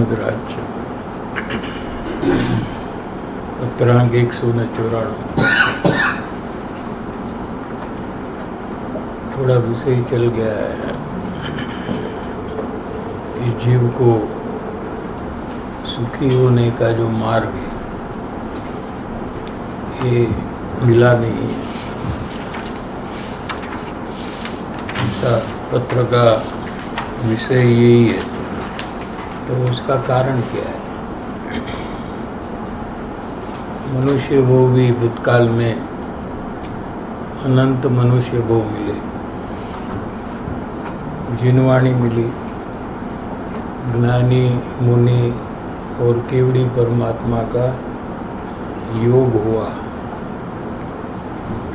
મધરાજ છે. પત્રાંક 194. थोड़ा विषय चल गया है. ये जीव को सुखी होने का जो मार्ग है ये मिला नहीं है. पत्र का विषय यही है, तो उसका कारण क्या है? मनुष्य वो भी भूतकाल में अनंत मनुष्य वो मिले, जिनवाणी मिली, ज्ञानी मुनि और केवड़ी परमात्मा का योग हुआ.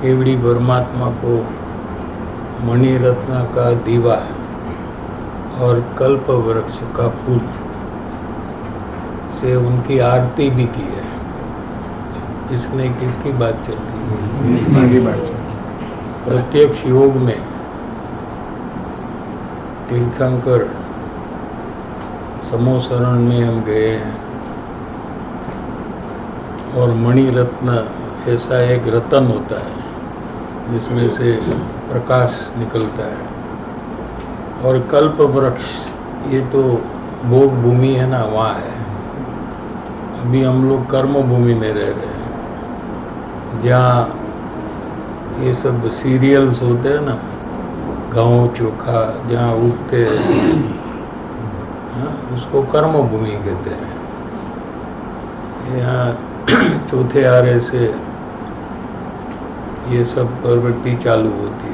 केवड़ी परमात्मा को मणिरत्न का दीवा और कल्प वृक्ष का फूल से उनकी आरती भी की है. इसने किसकी बात चल रही है? प्रत्यक्ष योग में तीर्थंकर समोसरण में हम गए हैं और मणि रत्न ऐसा एक रतन होता है जिसमें से प्रकाश निकलता है. और कल्प वृक्ष ये तो भोग भूमि है ना, वहाँ है. अभी हम लोग कर्म भूमि में रह रहे हैं, जहाँ ये सब सीरियल्स होते हैं ना, गाँव चोखा जहाँ उगते हैं, उसको कर्म भूमि कहते हैं. यहाँ चौथे आरे से ये सब प्रवृत्ति चालू होती है,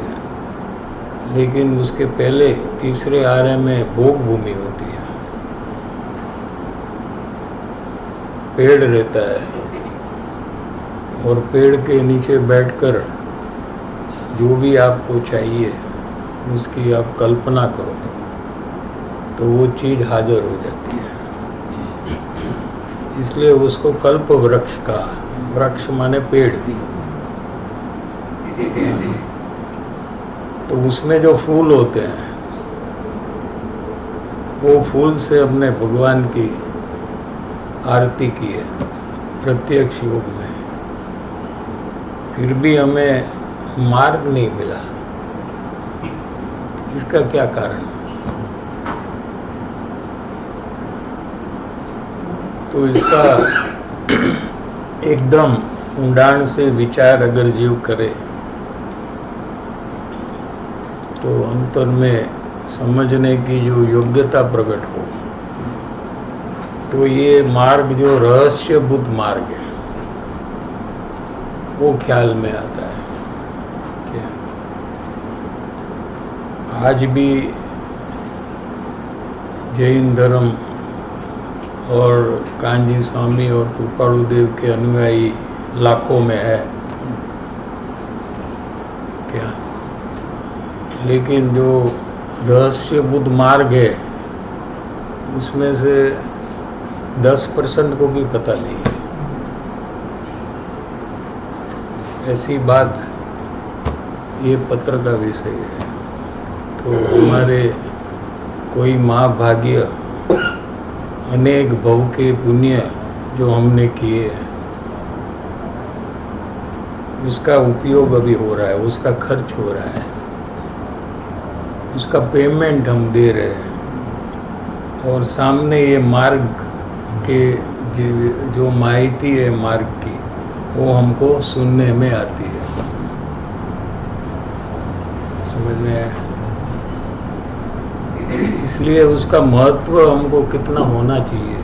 लेकिन उसके पहले तीसरे आरे में भोग भूमि होती है. पेड़ रहता है और पेड़ के नीचे बैठकर जो भी आपको चाहिए उसकी आप कल्पना करो तो वो चीज़ हाजिर हो जाती है. इसलिए उसको कल्प वृक्ष का, वृक्ष माने पेड़. तो उसमें जो फूल होते हैं वो फूल से अपने भगवान की आरती की है प्रत्यक्ष योग में. फिर भी हमें मार्ग नहीं मिला. इसका क्या कारण? तो इसका एकदम ऊंडाण से विचार अगर जीव करे तो अंतर में समझने की जो योग्यता प्रकट हो, तो ये मार्ग जो रहस्यभूत मार्ग है वो ख्याल में आता है. क्या आज भी जैन धर्म और कांजी स्वामी और कृपाणु देव के अनुयायी लाखों में है क्या? लेकिन जो रहस्यभूत मार्ग है उसमें से 10% को भी पता नहीं है. ऐसी बात ये पत्र का विषय है. तो हमारे कोई महाभाग्य, अनेक भव के पुण्य जो हमने किए हैं उसका उपयोग अभी हो रहा है, उसका खर्च हो रहा है, उसका पेमेंट हम दे रहे हैं. और सामने ये मार्ग के जो माहिती है मार्ग की वो हमको सुनने में आती है. समझ में आया? इसलिए उसका महत्व हमको कितना होना चाहिए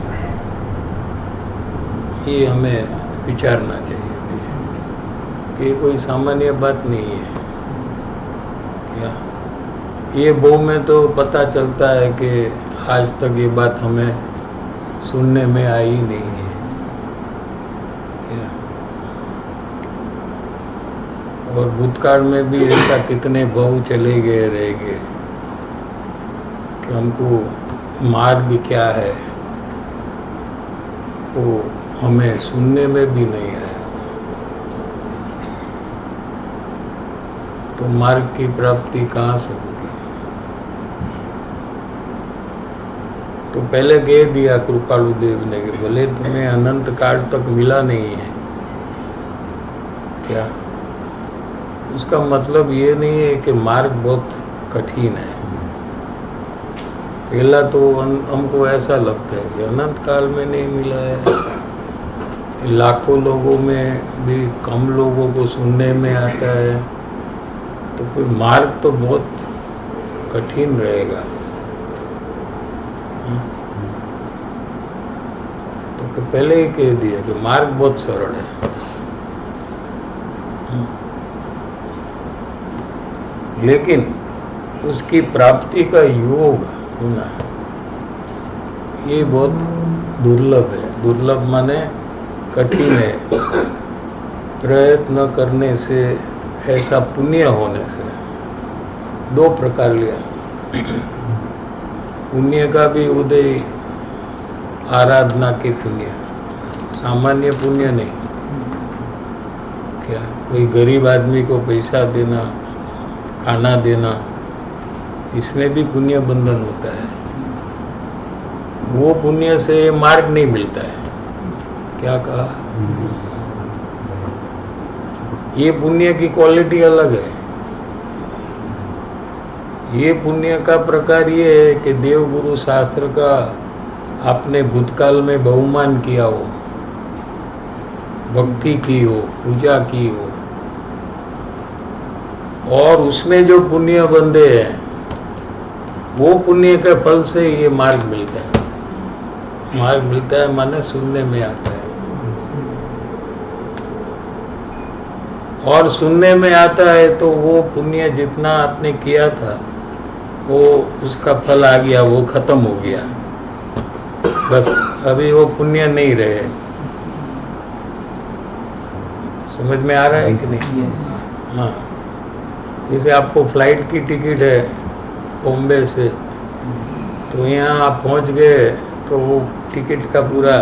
ये हमें विचारना चाहिए कि ये कोई सामान्य बात नहीं है. क्या ये वो में तो पता चलता है कि आज तक ये बात हमें सुनने में आई नहीं है. और भूतकाल में भी ऐसा कितने भव चले गए रह गए कि हमको मार्ग क्या है वो हमें सुनने में भी नहीं आया. तो मार्ग की प्राप्ति कहाँ से होगी? तो पहले कह दिया कृपालु देव ने कि भले तुम्हें अनंत काल तक मिला नहीं है क्या, उसका मतलब ये नहीं है कि मार्ग बहुत कठिन है। पहला तो हमको ऐसा लगता है कि अनंत काल में नहीं मिला है, लाखों लोगों में भी कम लोगों को सुनने में आता है, तो कोई मार्ग तो बहुत कठिन रहेगा। तो पहले ही कह दिया कि मार्ग बहुत सरल है। लेकिन उसकी प्राप्ति का योग होना ये बहुत दुर्लभ है। दुर्लभ माने कठिन है। प्रयत्न करने से, ऐसा पुण्य होने से दो प्रकार लिया। पुण्य का भी उदय आराधना के पुण्य, सामान्य पुण्य नहीं। क्या कोई गरीब आदमी को पैसा देना, खाना देना, इसमें भी पुण्य बंधन होता है। वो पुण्य से मार्ग नहीं मिलता है। क्या कहा? ये पुण्य की क्वालिटी अलग है। ये पुण्य का प्रकार ये है कि देवगुरु शास्त्र का आपने भूतकाल में बहुमान किया हो, भक्ति की हो, पूजा की हो, और उसमें जो पुण्य बंधे हैं वो पुण्य के फल से ये मार्ग मिलता है। मार्ग मिलता है माने सुनने में आता है, और सुनने में आता है तो वो पुण्य जितना आपने किया था वो उसका फल आ गया, वो खत्म हो गया, बस अभी वो पुण्य नहीं रहे। समझ में आ रहा है कि नहीं? हाँ, जैसे आपको फ्लाइट की टिकट है बॉम्बे से, तो यहाँ आप पहुँच गए तो वो टिकट का पूरा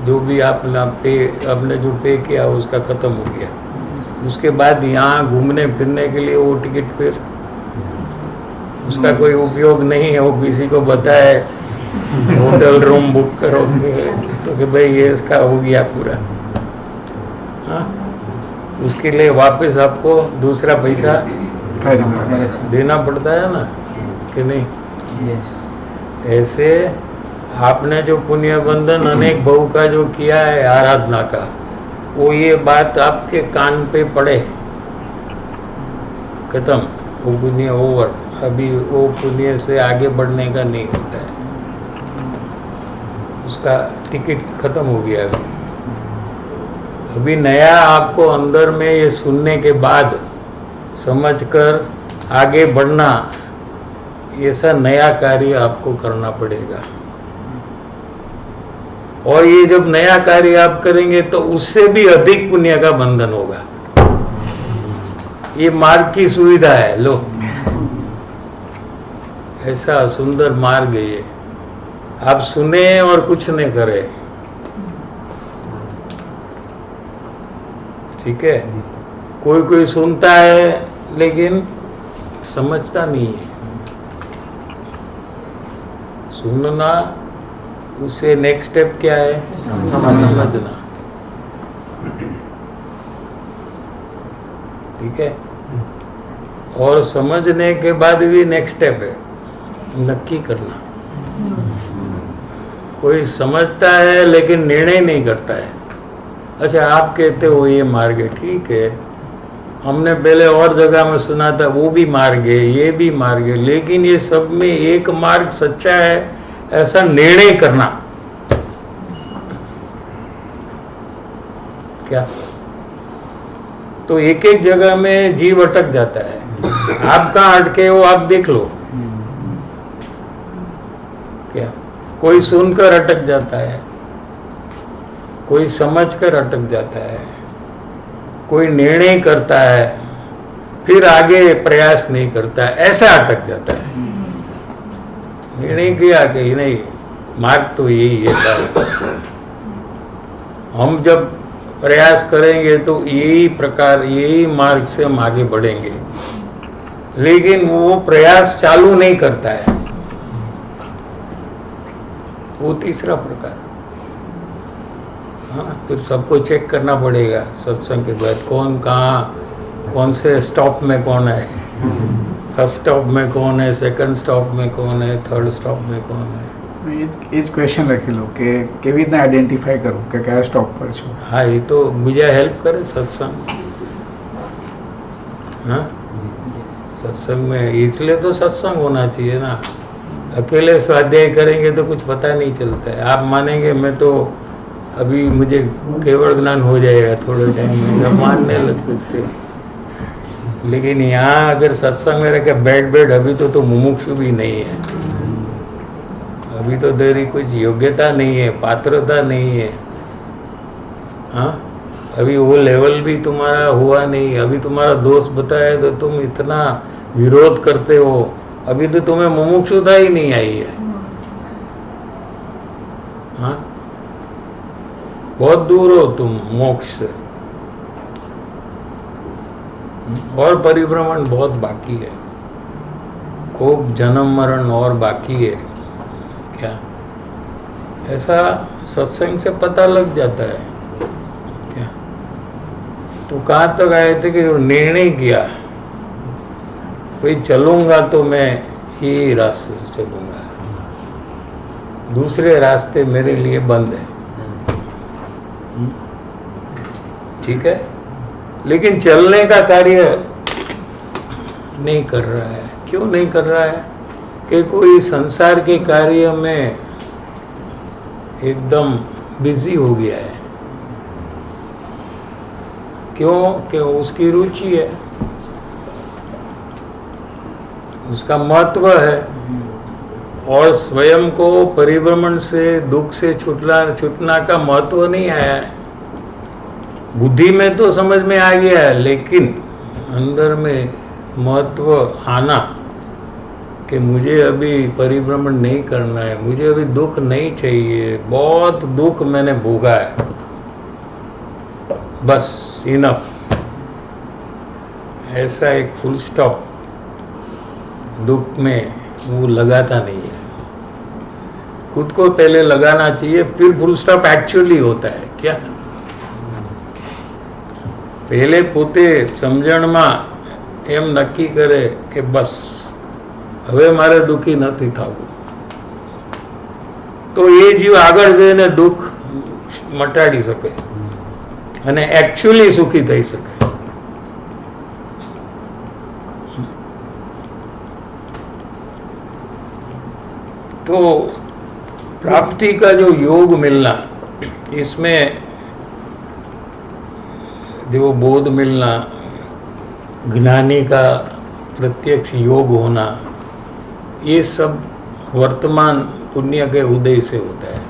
जो भी आपने जो पे किया उसका ख़त्म हो गया। उसके बाद यहाँ घूमने फिरने के लिए वो टिकट फिर उसका कोई उपयोग नहीं है। वो किसी को बताए होटल रूम बुक करोगे तो कि भाई ये इसका हो गया पूरा। हाँ, उसके लिए वापस आपको दूसरा पैसा देना पड़ता है ना, कि नहीं? ऐसे आपने जो पुण्य बंधन अनेक बहु का जो किया है आराधना का, वो ये बात आपके कान पे पड़े, खत्म, वो पुण्य ओवर। अभी वो पुण्य से आगे बढ़ने का नहीं होता है, उसका टिकट खत्म हो गया। अभी नया आपको अंदर में ये सुनने के बाद समझकर आगे बढ़ना, ऐसा नया कार्य आपको करना पड़ेगा। और ये जब नया कार्य आप करेंगे तो उससे भी अधिक पुण्य का बंधन होगा। ये मार्ग की सुविधा है। लो, ऐसा सुंदर मार्ग है ये। आप सुने और कुछ नहीं करे, ठीक है? कोई सुनता है लेकिन समझता नहीं है। सुनना, उससे नेक्स्ट स्टेप क्या है? समझना। ठीक है? और समझने के बाद भी नेक्स्ट स्टेप है नक्की करना। कोई समझता है लेकिन निर्णय नहीं करता है। अच्छा, आप कहते हो ये मार्ग है, ठीक है, हमने पहले और जगह में सुना था वो भी मार्ग है, ये भी मार्ग है, लेकिन ये सब में एक मार्ग सच्चा है, ऐसा निर्णय करना। क्या? तो एक एक जगह में जीव अटक जाता है। आप कहाँ अटके हो आप देख लो। क्या? कोई सुनकर अटक जाता है, कोई समझकर अटक जाता है, कोई निर्णय करता है फिर आगे प्रयास नहीं करता है, ऐसा अटक जाता है। निर्णय किया कि नहीं, मार्ग तो यही है। हम जब प्रयास करेंगे तो यही मार्ग से हम आगे बढ़ेंगे, लेकिन वो प्रयास चालू नहीं करता है। वो तीसरा प्रकार। हाँ, फिर सबको चेक करना पड़ेगा सत्संग के बाद, कौन कहाँ कौन से स्टॉप में कौन है, फर्स्ट स्टॉप में कौन है, सेकंड स्टॉप में कौन है, थर्ड स्टॉप में कौन है। એ જ ક્વેશ્ચન લખેલો કે કેવી રીતના આઈડેન્ટિફાઈ કરું કે કયા સ્ટોપ પર છું. हाँ, ये तो मुझे हेल्प करे सत्संग। हाँ, सत्संग में इसलिए तो सत्संग होना चाहिए ना। अकेले स्वाध्याय करेंगे तो कुछ पता नहीं चलता है। आप मानेंगे मैं तो अभी मुझे केवल ज्ञान हो जाएगा थोड़े टाइम में, जब मानने लगते थे। लेकिन यहाँ अगर सत्संग में रह के बैठ अभी तो मुमुक्षु भी नहीं है, अभी तो तेरी कुछ योग्यता नहीं है, पात्रता नहीं है। हाँ, अभी वो लेवल भी तुम्हारा हुआ नहीं। अभी तुम्हारा दोस्त बताया तो तुम इतना विरोध करते हो, अभी तो तुम्हें मुमुक्षुता ही नहीं आई है। हाँ, बहुत दूर हो तुम मोक्ष से, और परिभ्रमण बहुत बाकी है, खूब जन्म मरण और बाकी है। क्या ऐसा सत्संग से पता लग जाता है क्या? तो कहाँ तक आए थे कि निर्णय किया भाई चलूंगा तो मैं ये रास्ते से चलूंगा, दूसरे रास्ते मेरे लिए बंद है। ठीक है, लेकिन चलने का कार्य नहीं कर रहा है। क्यों नहीं कर रहा है? कि कोई संसार के कार्य में एकदम बिजी हो गया है। क्यों? कि उसकी रुचि है, उसका महत्व है, और स्वयं को परिभ्रमण से दुख से छूटना का महत्व नहीं आया है। बुद्धि में तो समझ में आ गया है, लेकिन अंदर में महत्व आना कि मुझे अभी परिभ्रमण नहीं करना है, मुझे अभी दुख नहीं चाहिए, बहुत दुख मैंने भोगा है, बस इनफ। ऐसा एक फुल स्टॉप दुख में वो लगाता नहीं है। खुद को पहले लगाना चाहिए, फिर फुल स्टॉप एक्चुअली होता है। क्या पहले પોતે સમજણમાં એમ નક્કી કરે કે બસ હવે મારે દુઃખી નથી થવું, તો એ જીવ આગળ જઈને દુઃખ મટાડી શકે અને એકચ્યુઅલી સુખી થઈ શકે। तो प्राप्ति का जो योग मिलना, इसमें जो बोध मिलना, ज्ञानी का प्रत्यक्ष योग होना, ये सब वर्तमान पुण्य के उदय से होता है।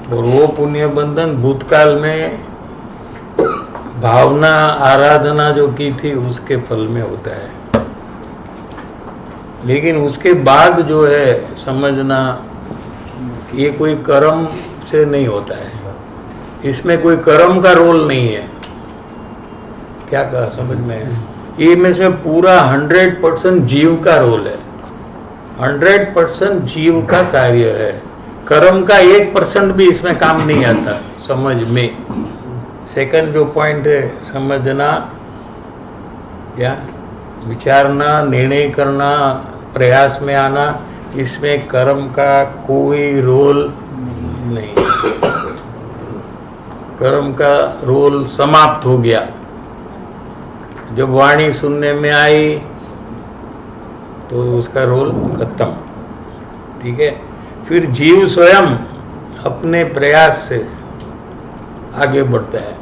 और वो पुण्य बंधन भूतकाल में भावना आराधना जो की थी उसके फल में होता है। लेकिन उसके बाद जो है समझना, ये कोई कर्म से नहीं होता है, इसमें कोई कर्म का रोल नहीं है। क्या कहा समझ में? ये में इसमें पूरा 100% जीव का रोल है, 100% जीव का कार्य है। कर्म का 1% भी इसमें काम नहीं आता समझ में। सेकंड जो पॉइंट है समझना, क्या विचारना, निर्णय करना, प्रयास में आना, इसमें कर्म का कोई रोल नहीं। कर्म का रोल समाप्त हो गया जब वाणी सुनने में आई, तो उसका रोल खत्म। ठीक है, फिर जीव स्वयं अपने प्रयास से आगे बढ़ता है,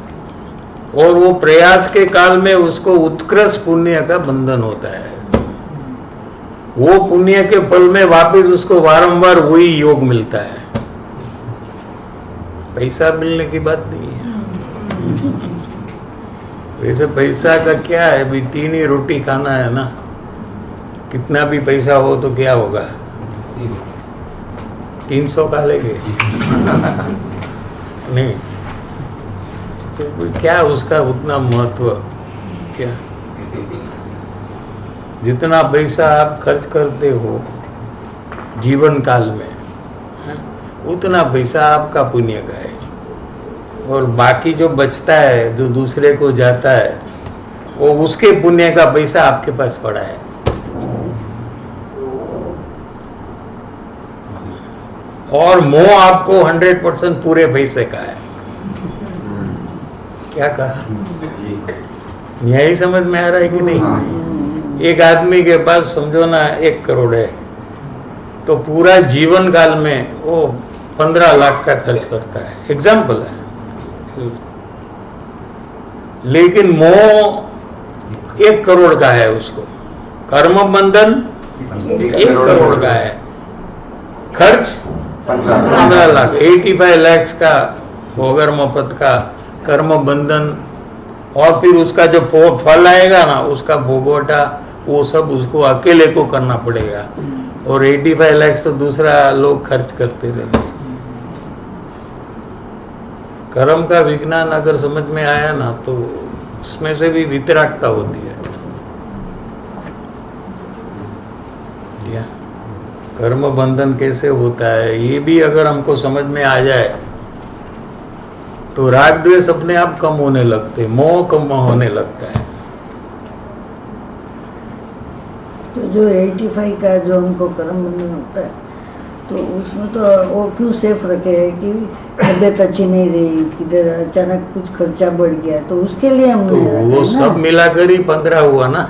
और वो प्रयास के काल में उसको उत्कृष्ट पुण्य का बंधन होता है। वो पुण्य के फल में वापस उसको बारंबार वही योग मिलता है। पैसा मिलने की बात नहीं है। वैसे पैसा का क्या है, अभी 3 ही रोटी खाना है ना, कितना भी पैसा हो तो क्या होगा, 300 खा लेंगे नहीं तो क्या उसका उतना महत्व? क्या जितना पैसा आप खर्च करते हो जीवन काल में, हैं? उतना पैसा आपका पुण्य का है, और बाकी जो बचता है, जो दूसरे को जाता है, वो उसके पुण्य का पैसा आपके पास पड़ा है। और मोह आपको 100% पूरे पैसे का है। क्या कहा? यही समझ में आ रहा है कि नहीं? एक आदमी के पास समझो ना 1 करोड़ है, तो पूरा जीवन काल में वो 15 लाख का खर्च करता है, एग्जाम्पल है। लेकिन मोह 1 करोड़ का है, उसको कर्म बंधन 1 करोड़ का है, खर्च 15 लाख, 85 लाख का भोगर मफत का कर्म बंधन, और फिर उसका जो फल आएगा ना, उसका भोगवटा, वो सब उसको अकेले को करना पड़ेगा, और 85 लाख तो दूसरा लोग खर्च करते रहेंगे। कर्म का विज्ञान अगर समझ में आया ना, तो उसमें से भी वितरागता होती है। कर्म बंधन कैसे होता है, ये भी अगर हमको समझ में आ जाए, तो राग द्वेष अपने आप कम होने लगते, मोह कम होने लगता है। तो जो 85 का जो हमको कर्म बंधन होता है, तो उसमें तो वो क्यों सेफ रखे है कि तबीयत अच्छी नहीं रही, किधर अचानक कुछ खर्चा बढ़ गया, तो उसके लिए हमने तो वो सब मिलाकर ही 15 हुआ ना।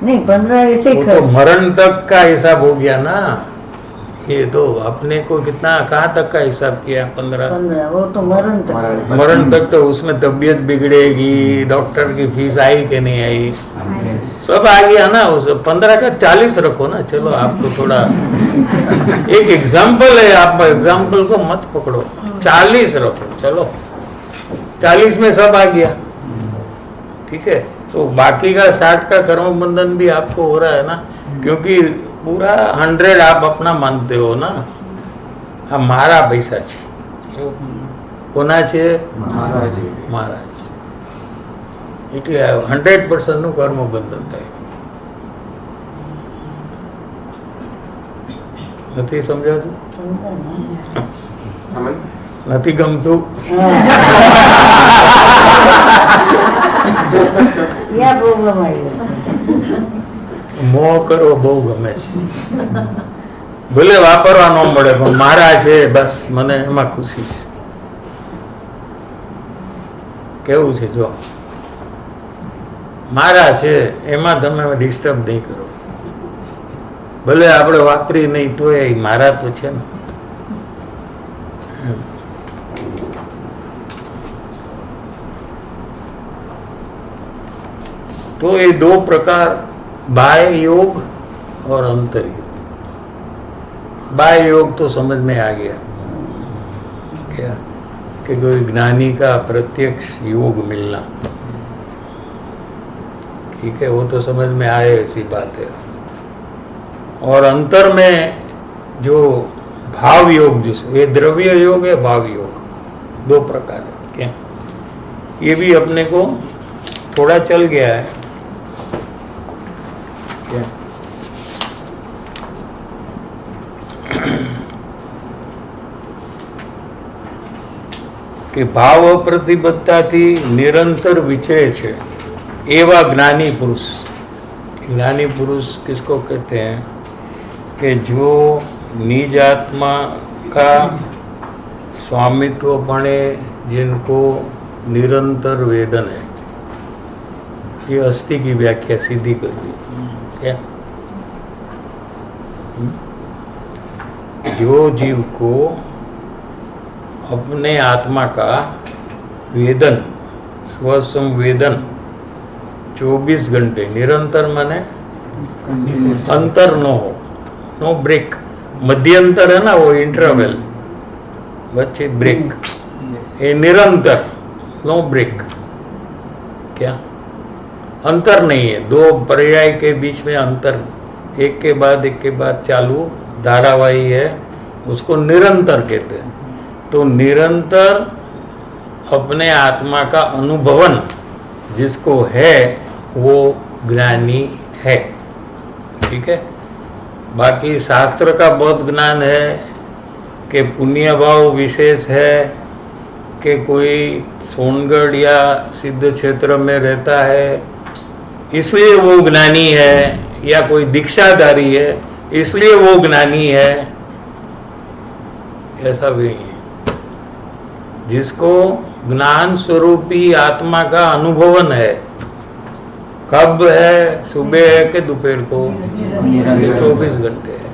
नहीं, 15 ऐसे वो तो मरण तक का हिसाब हो गया ना। ये तो अपने को कितना, कहाँ तक का हिसाब किया? 15, वो तो मरण तक। मरण तक तो उसमें तबीयत बिगड़ेगी, डॉक्टर की फीस आई कि नहीं आई, सब आ गया ना। उस 15 का 40 रखो ना, चलो आपको थोड़ा एक एग्जाम्पल है, आप एग्जाम्पल को मत पकड़ो, 40 रखो, चलो 40 में सब आ गया, ठीक है। तो बाकी का 60 का कर्म बंधन भी आपको हो रहा है ना, क्योंकि पूरा 100 आप अपना मानते हो ना। हमारा पैसा છે, કોના છે? મહારાજ. એટલે 100% નું કર્મ બંધન થાય. નથી સમજાતું? નથી ગમતું? મોહ કરવો બહુ ગમે છે, ભલે વાપરવા ન મળે, પણ મારા છે બસ, મને એમાં ખુશી છે. કેવું છે? જો મારા છે એમાં તમે ડિસ્ટર્બ નહીં કરો, ભલે આપણે વાપરી નહીં તો એ મારા તો છે ને. तो ये 2 प्रकार, बाह्य योग और अंतर योग. बाह्य योग तो समझ में आ गया क्या, कि कोई ज्ञानी का प्रत्यक्ष योग मिलना, ठीक है, वो तो समझ में आए, ऐसी बात है. और अंतर में जो भाव योग, जिसको ये द्रव्य योग है, भाव योग, 2 प्रकार है. क्या ये भी अपने को थोड़ा चल गया है क्या? કે ભાવ પ્રતિબદ્ધતાથી નિરંતર વિચરે છે એવા જ્ઞાની પુરુષ. જ્ઞાની पुरुष किसको कहते हैं? कि जो निज आत्मा का स्वामित्व बने, जिनको निरंतर वेदन है. ये अस्थि की व्याख्या सीधी कर दी क्या? जो जीव को अपने आत्मा का वेदन, स्वसंवेदन 24 घंटे निरंतर, माने अंतर न हो, नो ब्रेक. मध्यंतर है ना, वो इंटरवल, बच्चे ब्रेक, ये निरंतर, नो ब्रेक. क्या अंतर नहीं है? 2 पर्याय के बीच में अंतर, एक के बाद चालू धारावाही है, उसको निरंतर कहते हैं. तो निरंतर अपने आत्मा का अनुभवन जिसको है, वो ज्ञानी है, ठीक है. बाकी शास्त्र का बहुत ज्ञान है, कि पुण्य भाव विशेष है कि कोई सोनगढ़ या सिद्ध क्षेत्र में रहता है इसलिए वो ज्ञानी है, या कोई दीक्षाधारी है इसलिए वो ज्ञानी है, ऐसा भी नहीं है। जिसको ज्ञान स्वरूपी आत्मा का अनुभवन है, कब है, सुबह है कि दोपहर को, 24 घंटे है।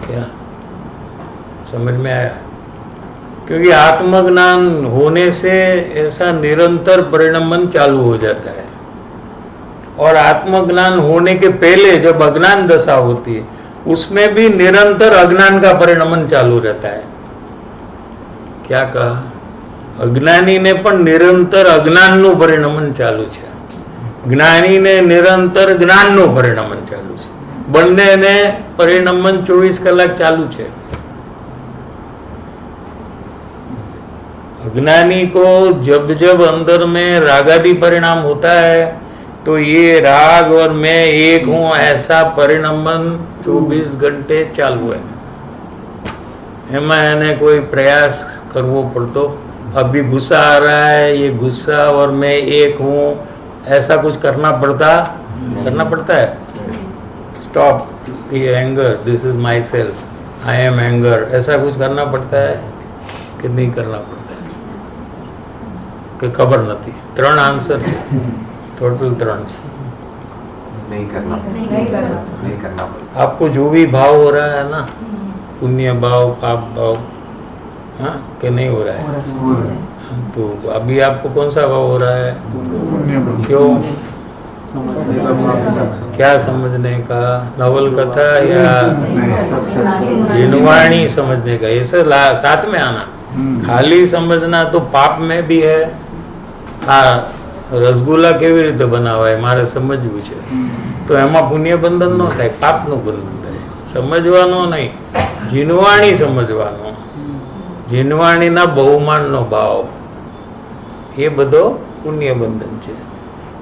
क्या समझ में आया? क्योंकि आत्मज्ञान होने से ऐसा निरंतर परिणमन चालू हो जाता है, और आत्मज्ञान होने के पहले जब अज्ञान दशा होती है उसमें भी निरंतर अज्ञान का परिणमन चालू रहता है। क्या कहा? अज्ञानी ने पण निरंतर अज्ञानનું પરિણમન ચાલુ છે, જ્ઞાનીને નિરંતર જ્ઞાનનું પરિણમન ચાલુ છે, બંનેને પરિણમન 24 કલાક ચાલુ છે। अज्ञानी को जब जब अंदर में रागादि परिणाम होता है तो ये राग और मैं एक हूं ऐसा परिणमन 24 घंटे चालू है। एमा एने कोई प्रयास करवो पड़तो? अभी गुस्सा आ रहा है, ये गुस्सा और मैं एक हूं ऐसा कुछ करना पड़ता है? स्टॉप ये anger, this is my self, I am anger, ऐसा कुछ करना पड़ता है कि नहीं करना पड़ता है? कि खबर नहीं। 3 आंसर है, टोटल 3 है। नहीं करना। आपको जो भी भाव हो रहा है ना, पुण्य भाव, पाप भाव, हाँ कि नहीं हो रहा है? तो अभी आपको कौन सा भाव हो रहा है? क्यों? क्या समझने का? नवल कथा या जिनवाणी समझने का? ये सब साथ में आना। खाली समझना तो पाप में भी है। हाँ, रसगुल्ला केवी रीते बनावाय मारे समजવું છે, તો એમાં પુણ્ય બંધન ન થાય, પાપનું બંધન થાય। સમજવાનો નહીં, જીનવાણી સમજવાનો, જીનવાણીના બહુમાનનો ભાવ, એ બધો પુણ્ય બંધન છે।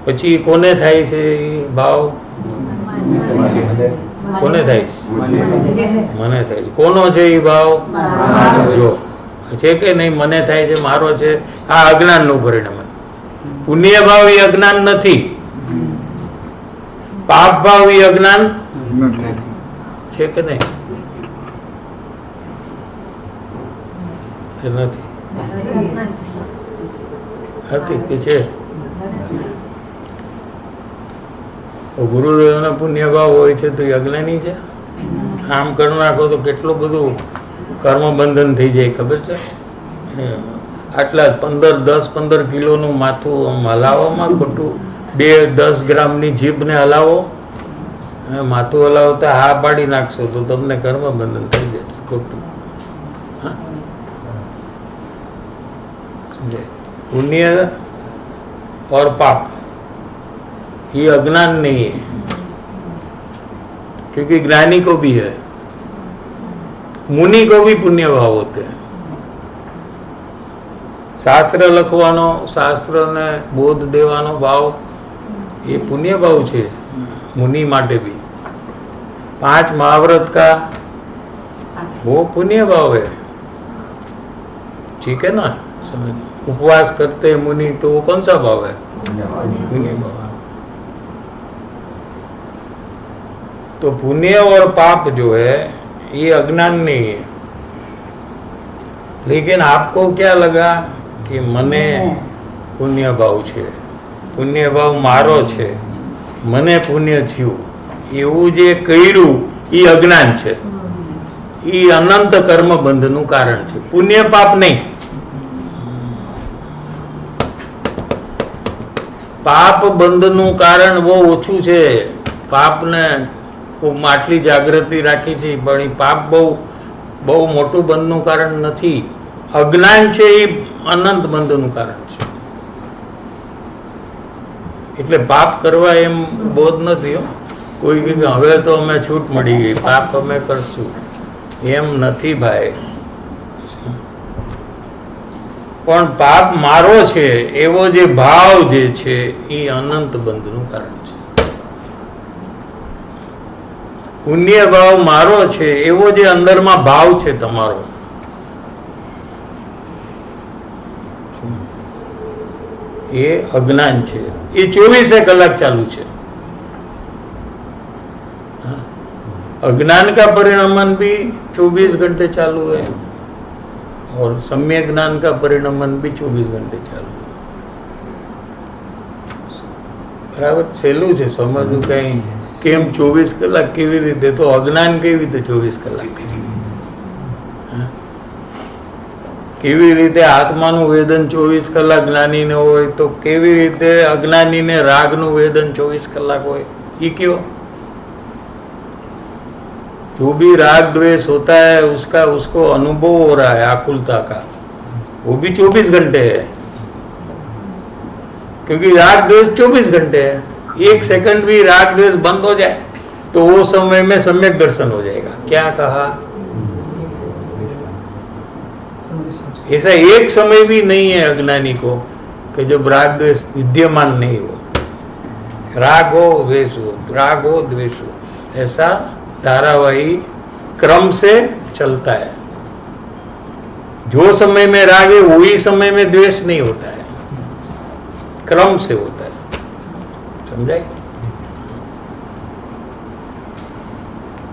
પછી કોને થાય છે એ ભાવ? કોને થાય છે? મને થાય છે। કોનો છે એ ભાવ? જો છે કે નહીં, મને થાય છે, મારો છે, આ અજ્ઞાનનું પરિણામ। પુણ્ય ભાવ એ અજ્ઞાન નથી, પાપ ભાવ એ અજ્ઞાન છે કે નહીં? નથી કે છે? ગુરુદેવના પુણ્ય ભાવ હોય છે તો એ અજ્ઞાની છે? આમ કરી નાખો તો કેટલું બધું કર્મ બંધન થઈ જાય, ખબર છે? આટલા 10-15 કિલોનું માથું હલાવવામાં ખોટું, 2-10 ગ્રામની જીભને હલાવો, માથું હલાવતા હા પાડી નાખશો તો તમને કર્મ બંધન થઈ જશે, ખોટું। समझे? पुण्य और पाप ये अज्ञान नहीं है, क्योंकि ज्ञानी को भी है, मुनि को भी पुण्य भाव होते हैं। शास्त्र लखवानो, शास्त्र ने बोध देवानो भाव ये पुण्य भाव है मुनि माटे भी। 5 महाव्रत का वो पुण्य भाव है, ठीक है ना? समझ? उपवास करते मुनि तो वो कौन सा भाव है? पुण्य भाव। तो पुण्य और पाप जो है ये अज्ञान नहीं है। लेकिन आपको क्या लगा कि मने पुण्य भाव छे, पुण्य भाव मारो छे, मने पुण्य थयुं, एवुं जे कर्युं ई अज्ञान छे, ई अनंत कर्म बंधनुं कारण छे, पुण्य पाप नहीं। पाप बंधनुं कारण वो ओछું છે। પાપને આટલી જાગૃતિ રાખી છે પણ એ પાપ બહુ મોટું બંધનું કારણ નથી। અજ્ઞાન છે એ અનંત બંધનું કારણ છે। એટલે પાપ કરવા એમ બોધ નથી હો। કોઈ કે હવે તો અમે છૂટ મળી ગઈ, પાપ અમે કરશું, એમ નથી ભાઈ। પણ પાપ મારો છે એવો જે ભાવ જે છે એ અનંત બંધનું કારણ છે। પુણ્ય ભાવ મારો છે એવો જે અંદરમાં ભાવ છે તમારો, એ અજ્ઞાન છે. એ 24 કલાક ચાલુ છે. अज्ञान का परिणमन भी 24 घंटे चालू है और सम्यक ज्ञान का परिणमन भी 24 घंटे चालू है. बराबर सहेલું છે સમજવું. કઈ કેમ 24 કલાક કેવી રીતે? તો અજ્ઞાન કેવી રીતે 24 કલાક? કેવી રીતે આત્માનું વેદન 24 કલાક જ્ઞાનીને હોય તો કેવી રીતે અજ્ઞાનીને રાગનું વેદન 24 કલાક હોય? એ કયો? जो भी राग द्वेष होता है उसका उसको अनुभव हो रहा है आकुलता का, वो भी 24 घंटे है. क्योंकि राग द्वेष 24 घंटे है. एक सेकंड भी राग द्वेष बंद हो जाए तो वो समय में सम्यक दर्शन हो जाएगा. क्या कहा? ऐसा एक समय भी नहीं है अज्ञानी को कि जब राग द्वेष विद्यमान नहीं हो. राग हो द्वेष हो, राग हो द्वेष हो, ऐसा धारावाही क्रम से चलता है. जो समय में राग है वही समय में द्वेष नहीं होता है, क्रम से होता है. समझाए?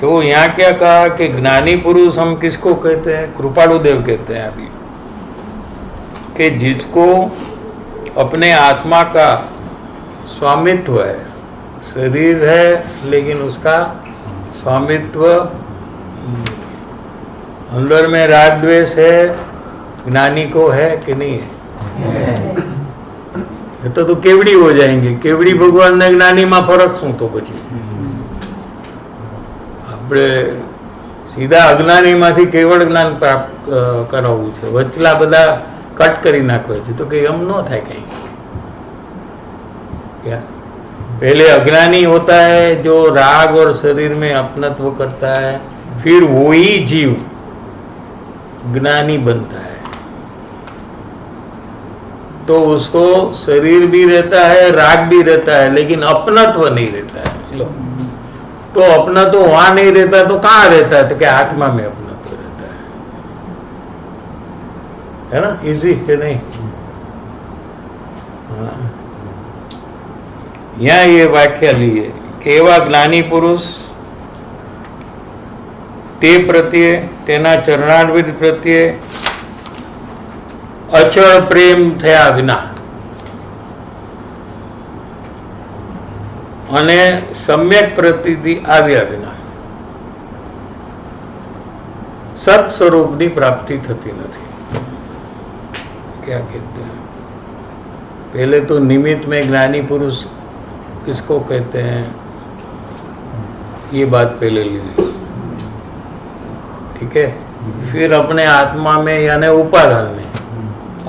तो यहाँ क्या कहा कि ज्ञानी पुरुष हम किसको कहते हैं? कृपालु देव कहते हैं अभी, कि जिसको अपने आत्मा का स्वामित्व है. शरीर है लेकिन उसका स्वामित्व, अंदर में राग द्वेष है, ज्ञानी को है कि नहीं है? तो केवड़ी हो जाएंगे. केवड़ी भगवान ने ज्ञानी में फरक शू? तो पछी આપણે સીધા અજ્ઞાની માંથી કેવળ જ્ઞાન પ્રાપ્ત કરાવવું છે, વચલા બધા કટ કરી નાખવા છે. તો કે એમ ન થાય. કઈ क्या? पहले अज्ञानी होता है जो राग और शरीर में अपनत्व करता है, फिर वही जीव ज्ञानी बनता है. तो उसको शरीर भी रहता है, राग भी रहता है, लेकिन अपनत्व नहीं रहता है. लो, तो अपना तो वहां नहीं रहता तो कहाँ रहता है? तो क्या आत्मा में अपनत्व रहता है ना? इजी है नहीं? हाँ. यहाँ ये वाक्य लिए कि एवा ज्ञानी पुरुष ते प्रत्ये, तेना चरणारविंद प्रत्ये अचल प्रेम थया विना અને सम्यक પ્રતીતિ આવ્યા વિના સત સ્વરૂપની પ્રાપ્તિ થતી નથી. क्या कहते हैं? पहले तो निमित्त में ज्ञानी पुरुष किसको कहते हैं? ये बात पहले ली. ठीक है. फिर अपने आत्मा में यानी उपादान में,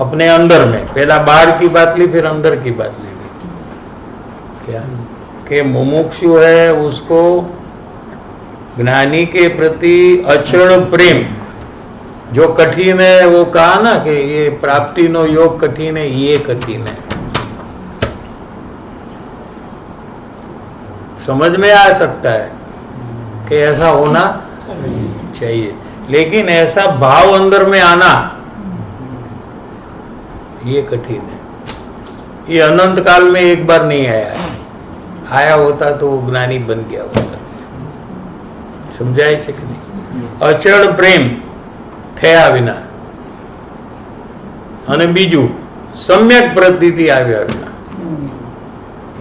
अपने अंदर में, पहला बाहर की बात ली फिर अंदर की बात ली. क्या कि मुमुक्षु है उसको ज्ञानी के प्रति अचल प्रेम, जो कठिन है वो कहा ना कि ये प्राप्ति नो योग कठिन है, ये कठिन है. समझ में आ सकता है कि ऐसा होना चाहिए, लेकिन ऐसा भाव अंदर में आना ये कठिन है. ये अनंत काल में एक बार नहीं आया है. आया होता तो वो ज्ञानी बन गया होता. समझाय છે કે નહીં? અચળ પ્રેમ થયા વિના અને બીજું सम्यक प्रतीति આવ્યા વિના.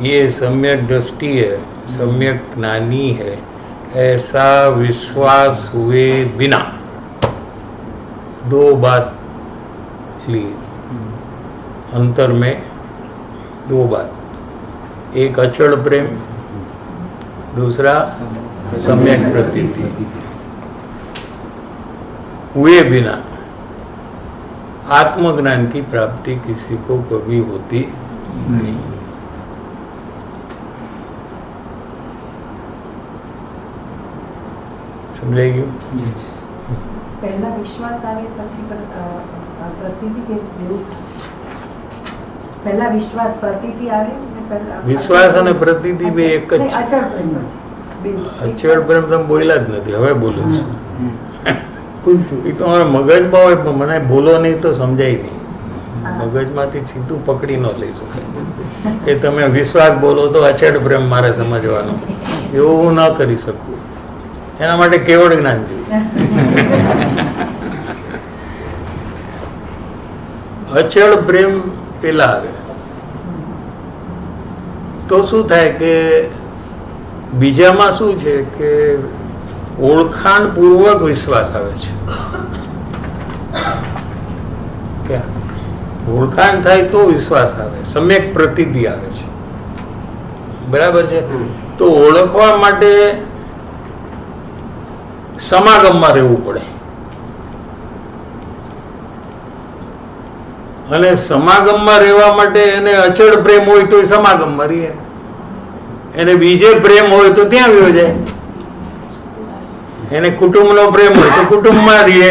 ये सम्यक दृष्टि है, सम्यक ज्ञानी है, ऐसा विश्वास हुए बिना. दो बात ली अंतर में, दो बात. एक अचल प्रेम, दूसरा सम्यक प्रतीति हुए बिना आत्मज्ञान की प्राप्ति किसी को कभी होती नहीं. समझाई गયું? પહેલા વિશ્વાસ આવે પછી પ્રતીતિ કે એવું? પહેલા વિશ્વાસ પ્રતીતિ આવે ને પહેલા વિશ્વાસ અને પ્રતીતિ બે એક જ છે. અચળ પ્રેમ છે. અચળ પ્રેમ તમે બોલ્યા જ નથી, હવે બોલું છું. એ તો મારા મગજમાં હોય પણ મને બોલો નહીં તો સમજાય નહીં. મગજમાંથી સીધું પકડી ન લઈ શકાય કે તમે વિશ્વાસ બોલો તો અચળ પ્રેમ મારે સમજવાનો, એવું હું ન કરી શકું. એના માટે કેવળ જ્ઞાન જોઈએ. અચળ પ્રેમ પેલા આવે તો શું થાય કે બીજામાં શું છે કે ઓળખાણ પૂર્વક વિશ્વાસ આવે છે. ઓળખાણ થાય તો વિશ્વાસ આવે, સમ્યક પ્રતિધિ આવે છે. બરાબર છે. તો ઓળખવા માટે સમાગમમાં રહેવું પડે, અને સમાગમમાં રહેવા માટે એને અચળ પ્રેમ હોય તો સમાગમમાં રહે, એને બીજે પ્રેમ હોય તો ત્યાં આવ્યો જાય. એને કુટુંબનો પ્રેમ હોય તો કુટુંબમાં રહે,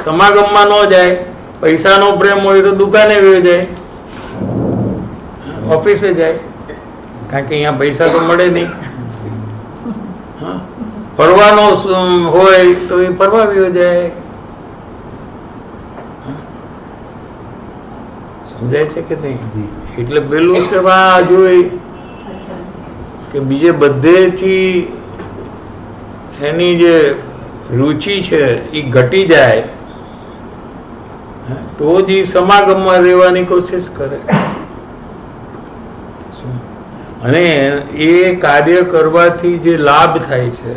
સમાગમમાં ન જાય. પૈસાનો પ્રેમ હોય તો દુકાને વ્યો જાય, ઓફિસે જાય, કારણ કે અહીંયા પૈસા તો મળે નહીં. ફરવાનો હોય તો એ ફરવા વ્યો જાય. સમજાય છે કે નહીં? એટલે પેલું છે આ જોઈ કે બીજે બધેથી એની જે રુચિ છે એ ઘટી જાય તો જ એ સમાગમમાં રહેવાની કોશિશ કરે. અને એ કાર્ય કરવાથી જે લાભ થાય છે,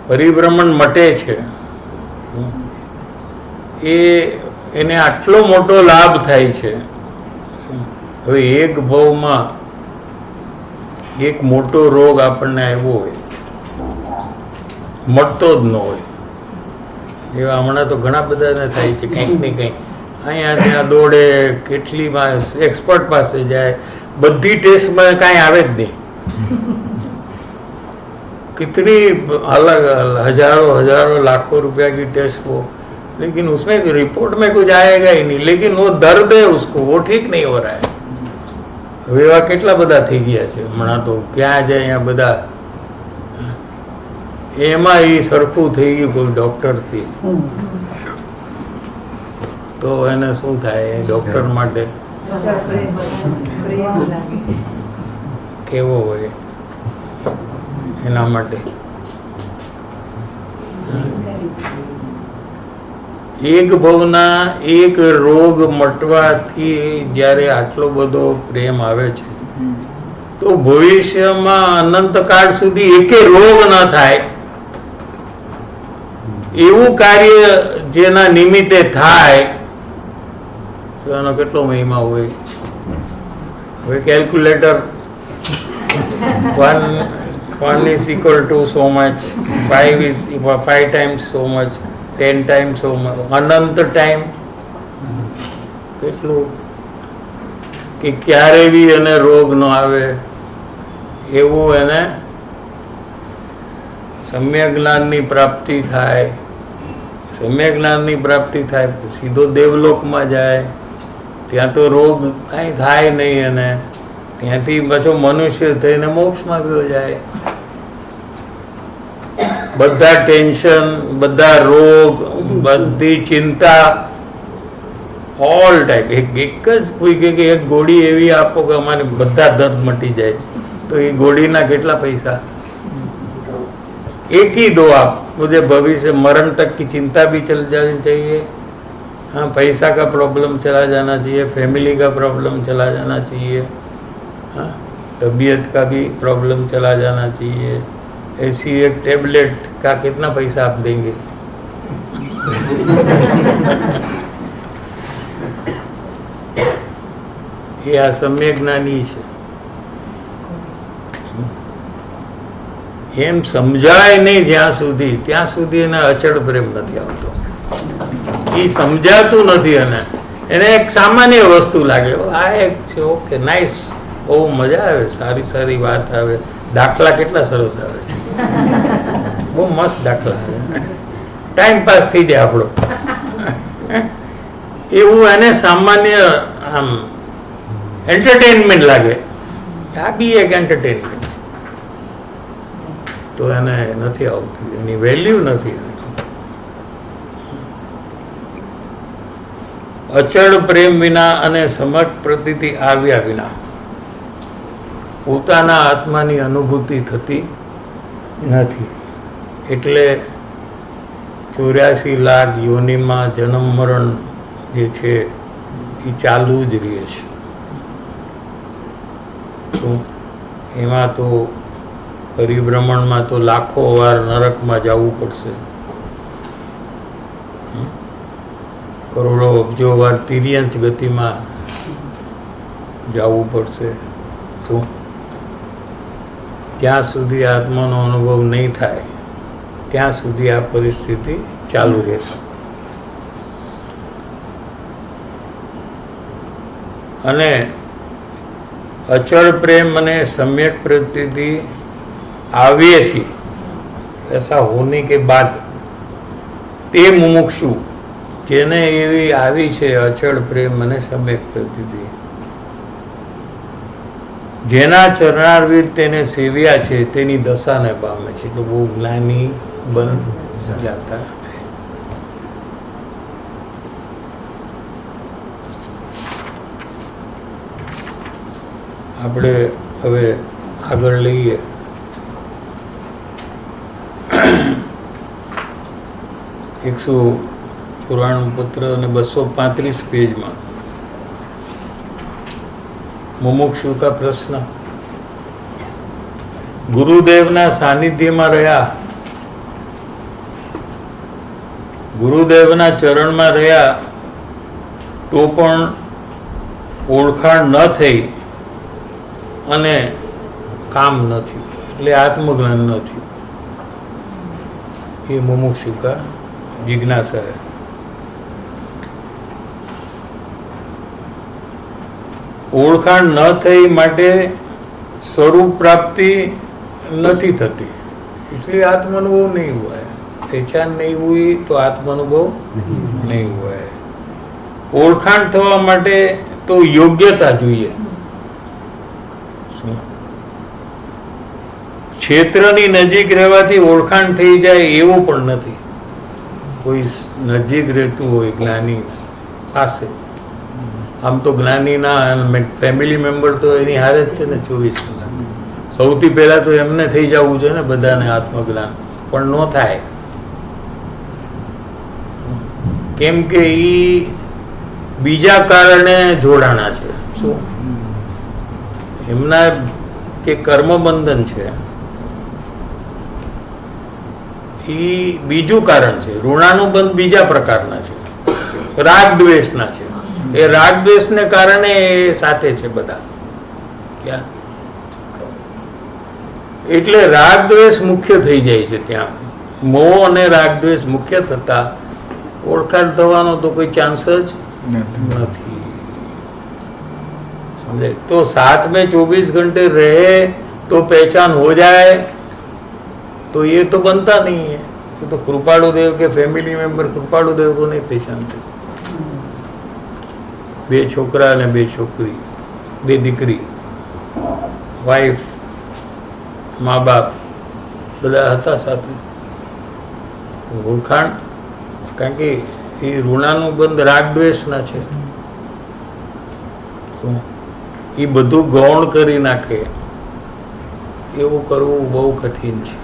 પરિભ્રમણ મટે છે, એને આટલો મોટો લાભ થાય છે. હવે એક ભાવમાં એક મોટો રોગ આપણને આવ્યો હોય, મટતો જ ન હોય. એવા હમણાં તો ઘણા બધાને થાય છે, કંઈક ને કંઈક અહીંયા ત્યાં દોડે, કેટલી એક્સપર્ટ પાસે જાય, બધી ટેસ્ટમાં કાંઈ આવે જ નહીં. कितनी अलग हजारों लाखों रुपया की टेस्ट हो, लेकिन उसमें रिपोर्ट में कुछ आएगा ही नहीं. लेकिन वो दर्द है उसको, वो ठीक नहीं हो रहा है. હવે એવા કેટલા બધા થઈ ગયા છે હમણાં તો, ક્યાં જાય અહીંયા બધા. એમાં એ સરખું થઈ ગયું કોઈ ડોક્ટરથી તો એને શું થાય? ડોક્ટર માટે કેવો હોય એના માટે. એક ભવના એક રોગ મટવાથી જ્યારે આટલો બધો પ્રેમ આવે છે તો ભવિષ્યમાં અનંતકાળ સુધી એકે રોગ ન થાય એવું કાર્ય જેના નિમિત્તે થાય તો એનો કેટલો મહિમા હોય. હવે calculator 1 is equal to so much, 5 is 5 times so much, 10 times so much, Anant time કેટલું કે ક્યારે બી એને રોગ ન આવે એવું એને સમ્યક જ્ઞાનની પ્રાપ્તિ થાય. સમ્યક જ્ઞાનની પ્રાપ્તિ થાય સીધો દેવલોકમાં જાય, ત્યાં તો રોગ કાંઈ થાય નહીં, અને ત્યાંથી પાછો મનુષ્ય થઈને મોક્ષમાં ગયો જાય. બધા ટેન્શન, બધા રોગ, બધી ચિંતા, ઓલ ટાઈપ. એક જ કોઈ કે એક ગોળી એવી આપો કે અમારે બધા દર્દ મટી જાય, તો એ ગોળીના કેટલા પૈસા? एक ही दो आप, मुझे भविष्य मरण तक की चिंता भी चल जानी चाहिए, हाँ पैसा का प्रॉब्लम चला जाना चाहिए, फैमिली का प्रॉब्लम चला जाना चाहिए, हाँ तबीयत का भी प्रॉब्लम चला जाना चाहिए. ऐसी एक टेबलेट का कितना पैसा आप देंगे? ये आ सम्यक ज्ञानी છે. એમ સમજાય નહીં જ્યાં સુધી, ત્યાં સુધી એને અચળ પ્રેમ નથી આવતો. એ સમજાતું નથી, એને એક સામાન્ય વસ્તુ લાગે, આ એક છે, ઓકે નાઇસ, બહુ મજા આવે, સારી સારી વાત આવે, દાખલા કેટલા સરસ આવે છે, બહુ મસ્ત દાખલા આવે, ટાઈમ પાસ થઈ જાય આપણો. એવું એને સામાન્ય આમ એન્ટરટેનમેન્ટ લાગે. આ બી એક એન્ટરટેનમેન્ટ. તો એને નથી આવતી, એની વેલ્યુ નથી. અચળ પ્રેમ વિના અને સમક્ષ પ્રતીતિ આવ્યા વિના પોતાના આત્માની અનુભૂતિ થતી નથી. એટલે 84 લાખ યોનિમાં જન્મ મરણ જે છે એ ચાલુ જ રહે છે. શું એમાં તો પરિભ્રમણમાં તો લાખો વાર નરકમાં જવું પડશે, કરોડો અબજો વાર તિર્યંચ ગતિમાં જવું પડશે. શું ત્યાં સુધી આત્માનો અનુભવ નહીં થાય ત્યાં સુધી આ પરિસ્થિતિ ચાલુ રહેશે. અને અચળ પ્રેમ અને સમ્યક પ્રતીતિ आवे थी ऐसा होने के बाद ते मुमुक्षु जेने एवी आवी छे अचल प्रेम अने सम्यक प्रतीति जेना चरणारविंद तेने सेव्या छे तेनी दशा ने पामे छे तो वो ज्ञानी बन जाता. આપણે હવે આગળ લઈએ. 194 પત્ર અને 235 પેજમાં મુમુક્ષુ કા પ્રશ્ન. ગુરુદેવના સાનિધ્યમાં રહ્યા, ગુરુદેવના ચરણમાં રહ્યા તો પણ ઓળખાણ ન થઈ અને કામ નથી, એટલે આત્મજ્ઞાન નથી. ये मुमुक्षु का जिज्ञासा है. ओळखाण न થઈ માટે स्वरूप प्राप्ति नहीं थती, इसलिए आत्मानुभव नहीं हुआ है. पहचान नहीं हुई तो आत्मानुभव नहीं हुआ है. ओळखाण થવા માટે તો યોગ્યતા જોઈએ. ક્ષેત્રની નજીક રહેવાથી ઓળખાણ થઈ જાય એવું પણ નથી. કોઈ નજીક રહેતું હોય જ્ઞાની પાસે, આમ તો જ્ઞાનીના ફેમિલી મેમ્બર તો એની હારે જ છે ને 24 કલાક. સૌથી પહેલા તો એમને થઈ જવું છે ને બધાને આત્મજ્ઞાન, પણ ન થાય. કેમ કે એ બીજા કારણે જોડાણા છે. શું એમના જે કર્મ બંધન છે એ બીજું કારણ છે. ઋણાનુબંધ બીજા પ્રકારના છે, રાગ દ્વેષના છે. એ રાગ દ્વેષને કારણે એ સાથે છે બધા. ક્યાં એટલે રાગ દ્વેષ મુખ્ય થઈ જાય છે ત્યાં. મોહ અને રાગ દ્વેષ મુખ્ય થતા ઓળખાણ થવાનો તો કોઈ ચાન્સ જ નથી. समझे? तो साथ में 24 घंटे रहे तो पहचान हो जाए तो ये तो बनता नहीं है. तो कृपालु देव के फैमिली मेंबर कृपालु देव को नहीं पहचानते. 2 छोकरा ने 2 छोकरी, 2 दीकरी, वाइफ, माँ बाप બધા હતા સાથે. ઓળખાણ કારણ કે એ ઋણાનુબંધ રાગ દ્વેષના છે, એ બધું ગૌણ કરી નાખે એવું કરવું બહુ કઠિન છે.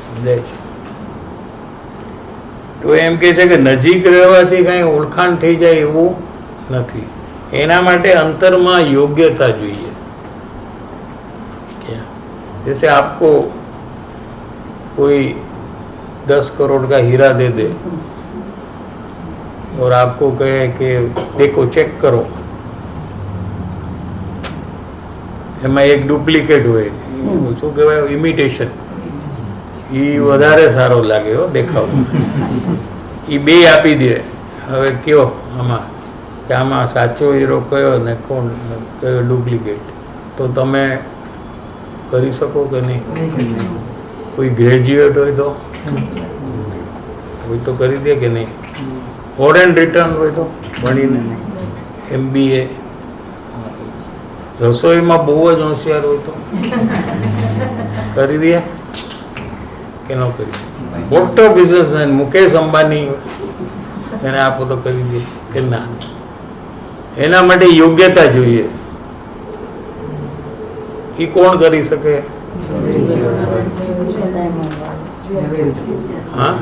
સમજાય છે? તો એમ કે છે કે નજીક રહેવાથી કઈ ઓળખાણ થઈ જાય એવું નથી. એના માટે અંતરમાં યોગ્યતા જોઈએ. जैसे आपको कोई 10 करोड़ का हीरा दे दे और आपको कहे कि देखो चेक करो, એમાં એક ડુપ્લિકેટ હોય, શું કહેવાય, ઇમિટેશન, એ વધારે સારો લાગે હો દેખાવ. એ બે આપી દે. હવે કયો આમાં કે આમાં સાચો હીરો કયો ને કોણ કયો ડુપ્લિકેટ, તો તમે કરી શકો કે નહીં? કોઈ ગ્રેજ્યુએટ હોય તો કરી દે કે નહીં? ફોરેન રિટર્ન હોય તો ભણીને MBA રસોઈમાં બહુ જ હોશિયાર હોય તો કરી દે કે ન કરી દે? મોટો બિઝનેસમેન મુકેશ અંબાણી એને આપો તો કરી દે કે ના? એના માટે યોગ્યતા જોઈએ. એ કોણ કરી શકે? हाँ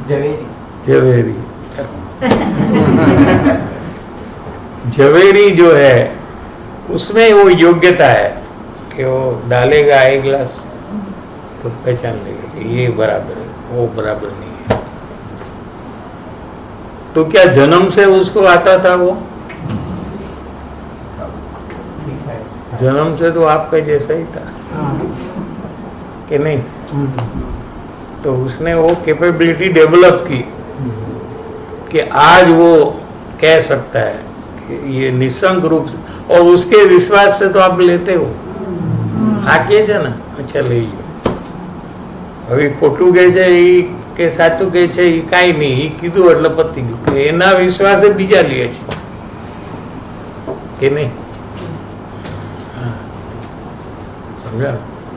जवेरी जवेरी जो है उसमें वो योग्यता है कि वो डालेगा एक गिलास तो पहचान लेगा कि ये बराबर है, वो बराबर नहीं है. तो क्या जन्म से उसको आता था? वो जन्म से तो आपका जैसा ही था कि नहीं? तो उसने वो कैपेबिलिटी डेवलप की कि आज वो कह सकता है कि ये निसंग रूप से, और उसके विश्वास से तो आप लेते हो. આ કે છે ને, અચ્છા લઈ લો. હવે ખોટું કહે છે એ કે સાચું કહે છે એ કાંઈ નહીં, એ કીધું એટલે પતી ગયું. એના વિશ્વાસે બીજા લે છે કે નહીં? समझा?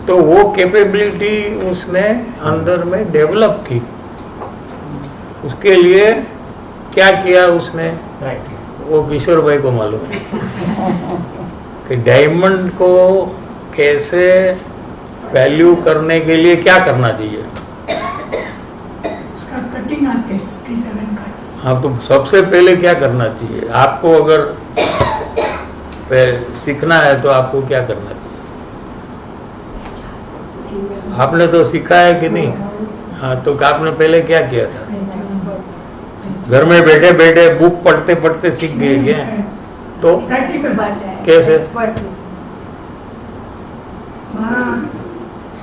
तो वो कैपेबिलिटी उसने अंदर में डेवलप की. उसके लिए क्या किया उसने? वो किशोर भाई को मालूम है कि डायमंड को कैसे वैल्यू करने के लिए क्या करना चाहिए. उसका कटिंग आते हैं 57 कट्स. हाँ, तो सबसे पहले क्या करना चाहिए आपको? अगर सीखना है तो आपको क्या करना चाहिए? आपने तो सीखा है कि नहीं? हाँ, तो आपने पहले क्या किया था? घर में बैठे बैठे बुक पढ़ते पढ़ते सीख गए क्या? तो प्रैक्टिकल कैसे? मारा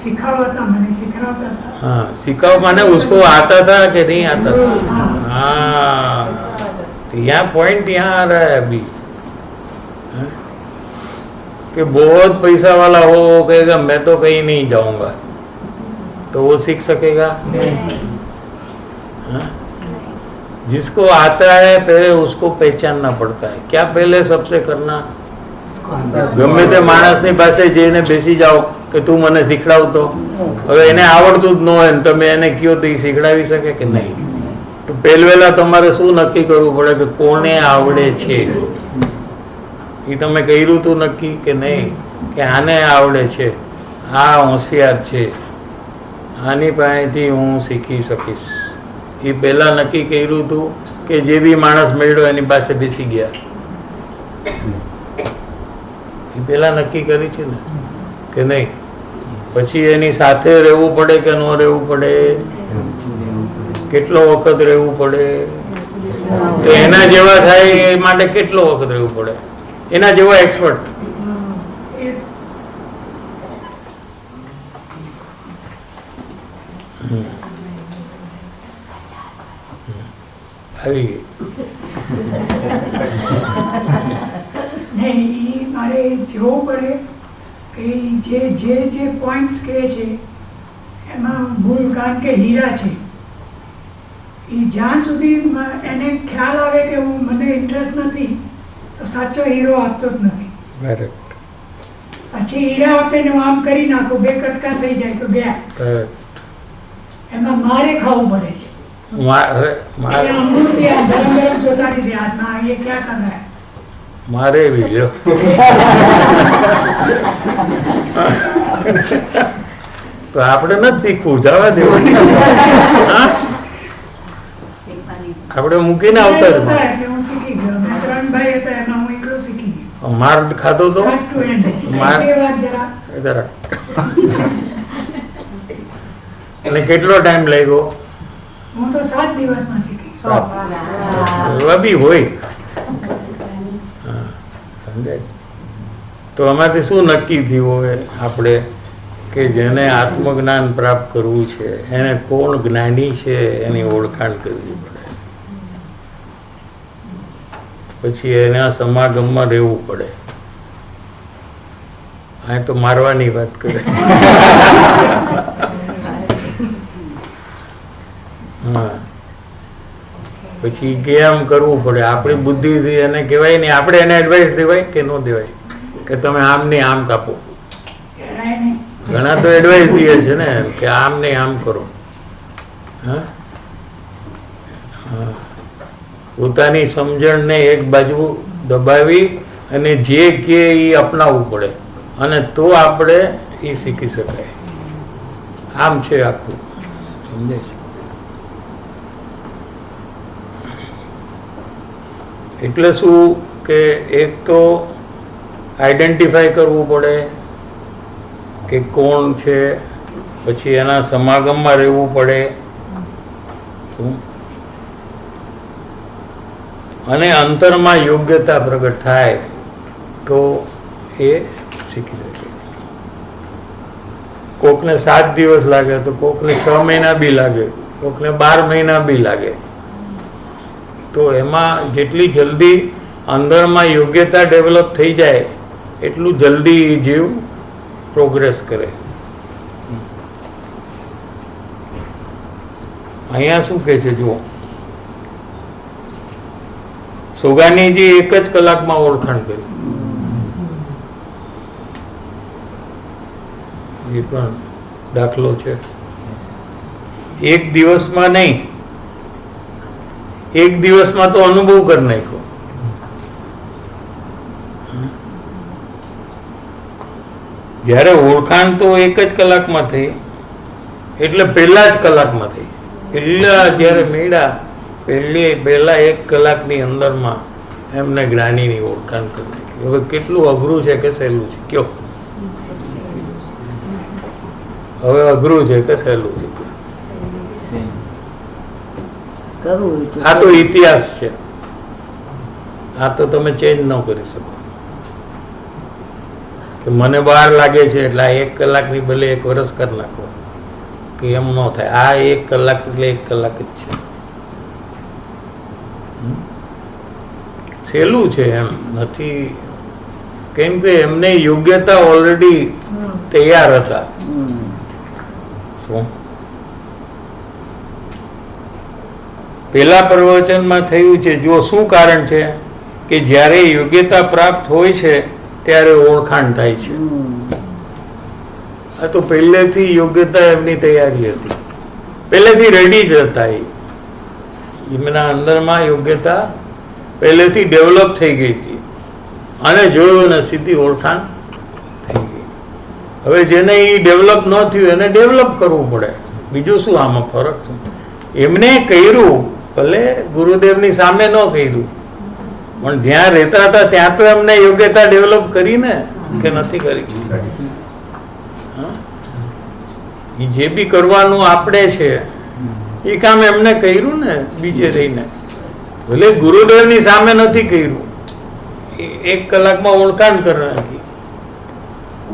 सिखावा था, मैंने सिखाता था. हाँ, सिखाओ माने उसको आता था कि नहीं आता था? हाँ, तो यहाँ पॉइंट यहाँ आ रहा है अभी. हाँ? कि बहुत पैसा वाला हो वो कहेगा मैं तो कहीं नहीं जाऊंगा, तो वो सीख सकेगा? हाँ? जिसको आता है पहले उसको पहचानना पड़ता है. क्या पहले सबसे करना? ગમે તે માણસની પાસે જઈને બેસી જાઓ કે તું મને શીખડાવ તો. હવે એને આવડતું જ ન હોય ને તમે એને કહો તો એ શીખડાવી શકે કે નહીં? તો પહેલવેલા તમારે શું નક્કી કરવું પડે કે કોને આવડે છે? એ તમે કર્યું તું નક્કી કે નહીં? કે આને આવડે છે, આ હોશિયાર છે, આની પાસેથી હું શીખી શકીશ. એ પહેલાં નક્કી કર્યું હતું કે જે બી માણસ મળ્યો એની પાસે બેસી ગયા? એ પહેલાં નક્કી કરી છે ને કે નહીં? પછી એની સાથે રહેવું પડે કે ન રહેવું પડે? કેટલો વખત રહેવું પડે? તો એના જેવા થાય એ માટે કેટલો વખત રહેવું પડે? એના જેવા એક્સપર્ટ. આવી ગઈ. નહીં, એ મારે જોવું પડે કે જે જે જે પોઈન્ટ્સ કહે છે એમાં ભૂલ, કારણ કે હીરા છે એ જ્યાં સુધી એને ખ્યાલ આવે કે હું મને ઇન્ટરેસ્ટ નથી તો સાચો હીરો આપતો જ નથી. કરેક્ટ. પછી હીરા આપે ને હું આમ કરી નાખું, 2 કટકા થઈ જાય તો ગયા. એમાં મારે ખાવું પડે છે. મારે અમૃત ગરમ ગરમ ચોટાડી દે હાથમાં, એ ક્યાં કર રહા હૈ? મારે બી લ્યો. તો આપણે નથી શીખવું, જવા દેવું. આપણે મૂકીને આવતા જ. એટલે હું શીખી ગયો. મેં 3 ભાઈ હતા એમાં હું એકલો શીખી ગયો. માર ખાધો તો Start to end. માર- બે વાર જરા જરા. અને કેટલો ટાઈમ લાગ્યો? હું તો 7 દિવસમાં શીખી ગયો. એવા બી હોય. હા, સમજાય છે? તો આમાંથી શું નક્કી થયું હોય આપણે કે જેને આત્મજ્ઞાન પ્રાપ્ત કરવું છે એને કોણ જ્ઞાની છે એની ઓળખાણ કરવી પડે. પછી એના સમાગમમાં રહેવું પડે. આ તો મારવાની વાત કરે. હા, પછી કે એમ કરવું પડે. આપણી બુદ્ધિથી એને કહેવાય નહીં, આપણે એને એડવાઇસ દેવાય કે ન દેવાય કે તમે આમ નહીં આમ કાપો. જણાય નહીં. ઘણા તો એડવાઇસ દે છે ને કે આમ નહીં આમ કરો. હા, પોતાની સમજણને એક બાજુ દબાવી અને જે કે એ અપનાવવું પડે, અને તો આપણે એ શીખી શકાય. આમ છે આખું, સમજે છે? એટલે શું કે એક તો આઈડેન્ટિફાય કરવું પડે કે કોણ છે, પછી એના સમાગમમાં રહેવું પડે, શું, અને અંતરમાં યોગ્યતા પ્રગટ થાય તો એ શીખી શકે. કોકને 7 દિવસ લાગે તો કોકને 6 મહિના બી લાગે, કોકને 12 મહિના બી લાગે. તો એમાં જેટલી જલ્દી અંદરમાં યોગ્યતા ડેવલપ થઈ જાય એટલું જલ્દી જીવ પ્રોગ્રેસ કરે. અહીંયા શું કહે છે જુઓ, સોગાનીજી 1 જ કલાકમાં ઓળખાણ કરી. એ પણ દાખલો છે. 1 દિવસમાં નહીં, 1 દિવસમાં તો અનુભવ કરી નાખ્યો. જ્યારે ઓળખાણ તો 1 જ કલાકમાં થઈ, એટલે પહેલા જ કલાકમાં થઈ. પહેલા જ્યારે મેળા પહેલા 1 કલાકની અંદરમાં એમને જ્ઞાનીની ઓળખાણ કરી નાખી. હવે કેટલું અઘરું છે કે સહેલું છે કયો? હવે અઘરું છે કે સહેલું છે? આ તો ઇતિહાસ છે, આ તો તમે ચેન્જ ન કરી શકો કે મને બહાર લાગે છે એટલે આ 1 કલાકની ભલે 1 વર્ષ કરી નાખો, કે એમ ન થાય. આ 1 કલાક એટલે 1 કલાક જ છે. સહેલું છે એમ નથી, કેમ કે એમને યોગ્યતા ઓલરેડી તૈયાર હતા. પેલા પ્રવચનમાં થયું છે, જો શું કારણ છે કે જ્યારે યોગ્યતા પ્રાપ્ત હોય છે ત્યારે ઓળખાણ થાય છે. આ તો પહેલેથી યોગ્યતા એમની તૈયારી હતી, પહેલેથી રેડી જ હતા. એમના અંદરમાં યોગ્યતા પહેલેથી ડેવલપ થઈ ગઈ હતી, અને જોયું ને સીધી ઓળખાણ થઈ ગઈ. હવે જેને એ ડેવલપ ન થયું એને ડેવલપ કરવું પડે. બીજું શું આમાં ફરક છે? એમને કર્યું, ભલે ગુરુદેવની સામે ન કર્યું, પણ જ્યાં રહેતા હતા ત્યાં તો એમને યોગ્યતા ડેવલપ કરી ને, કે નથી કરી? જે બી કરવાનું આપણે છે એ કામ એમને કર્યું ને, બીજે રહીને. ભલે ગુરુદેવની સામે નથી કર્યું, 1 કલાકમાં ઓળખાણ કરી નાખી,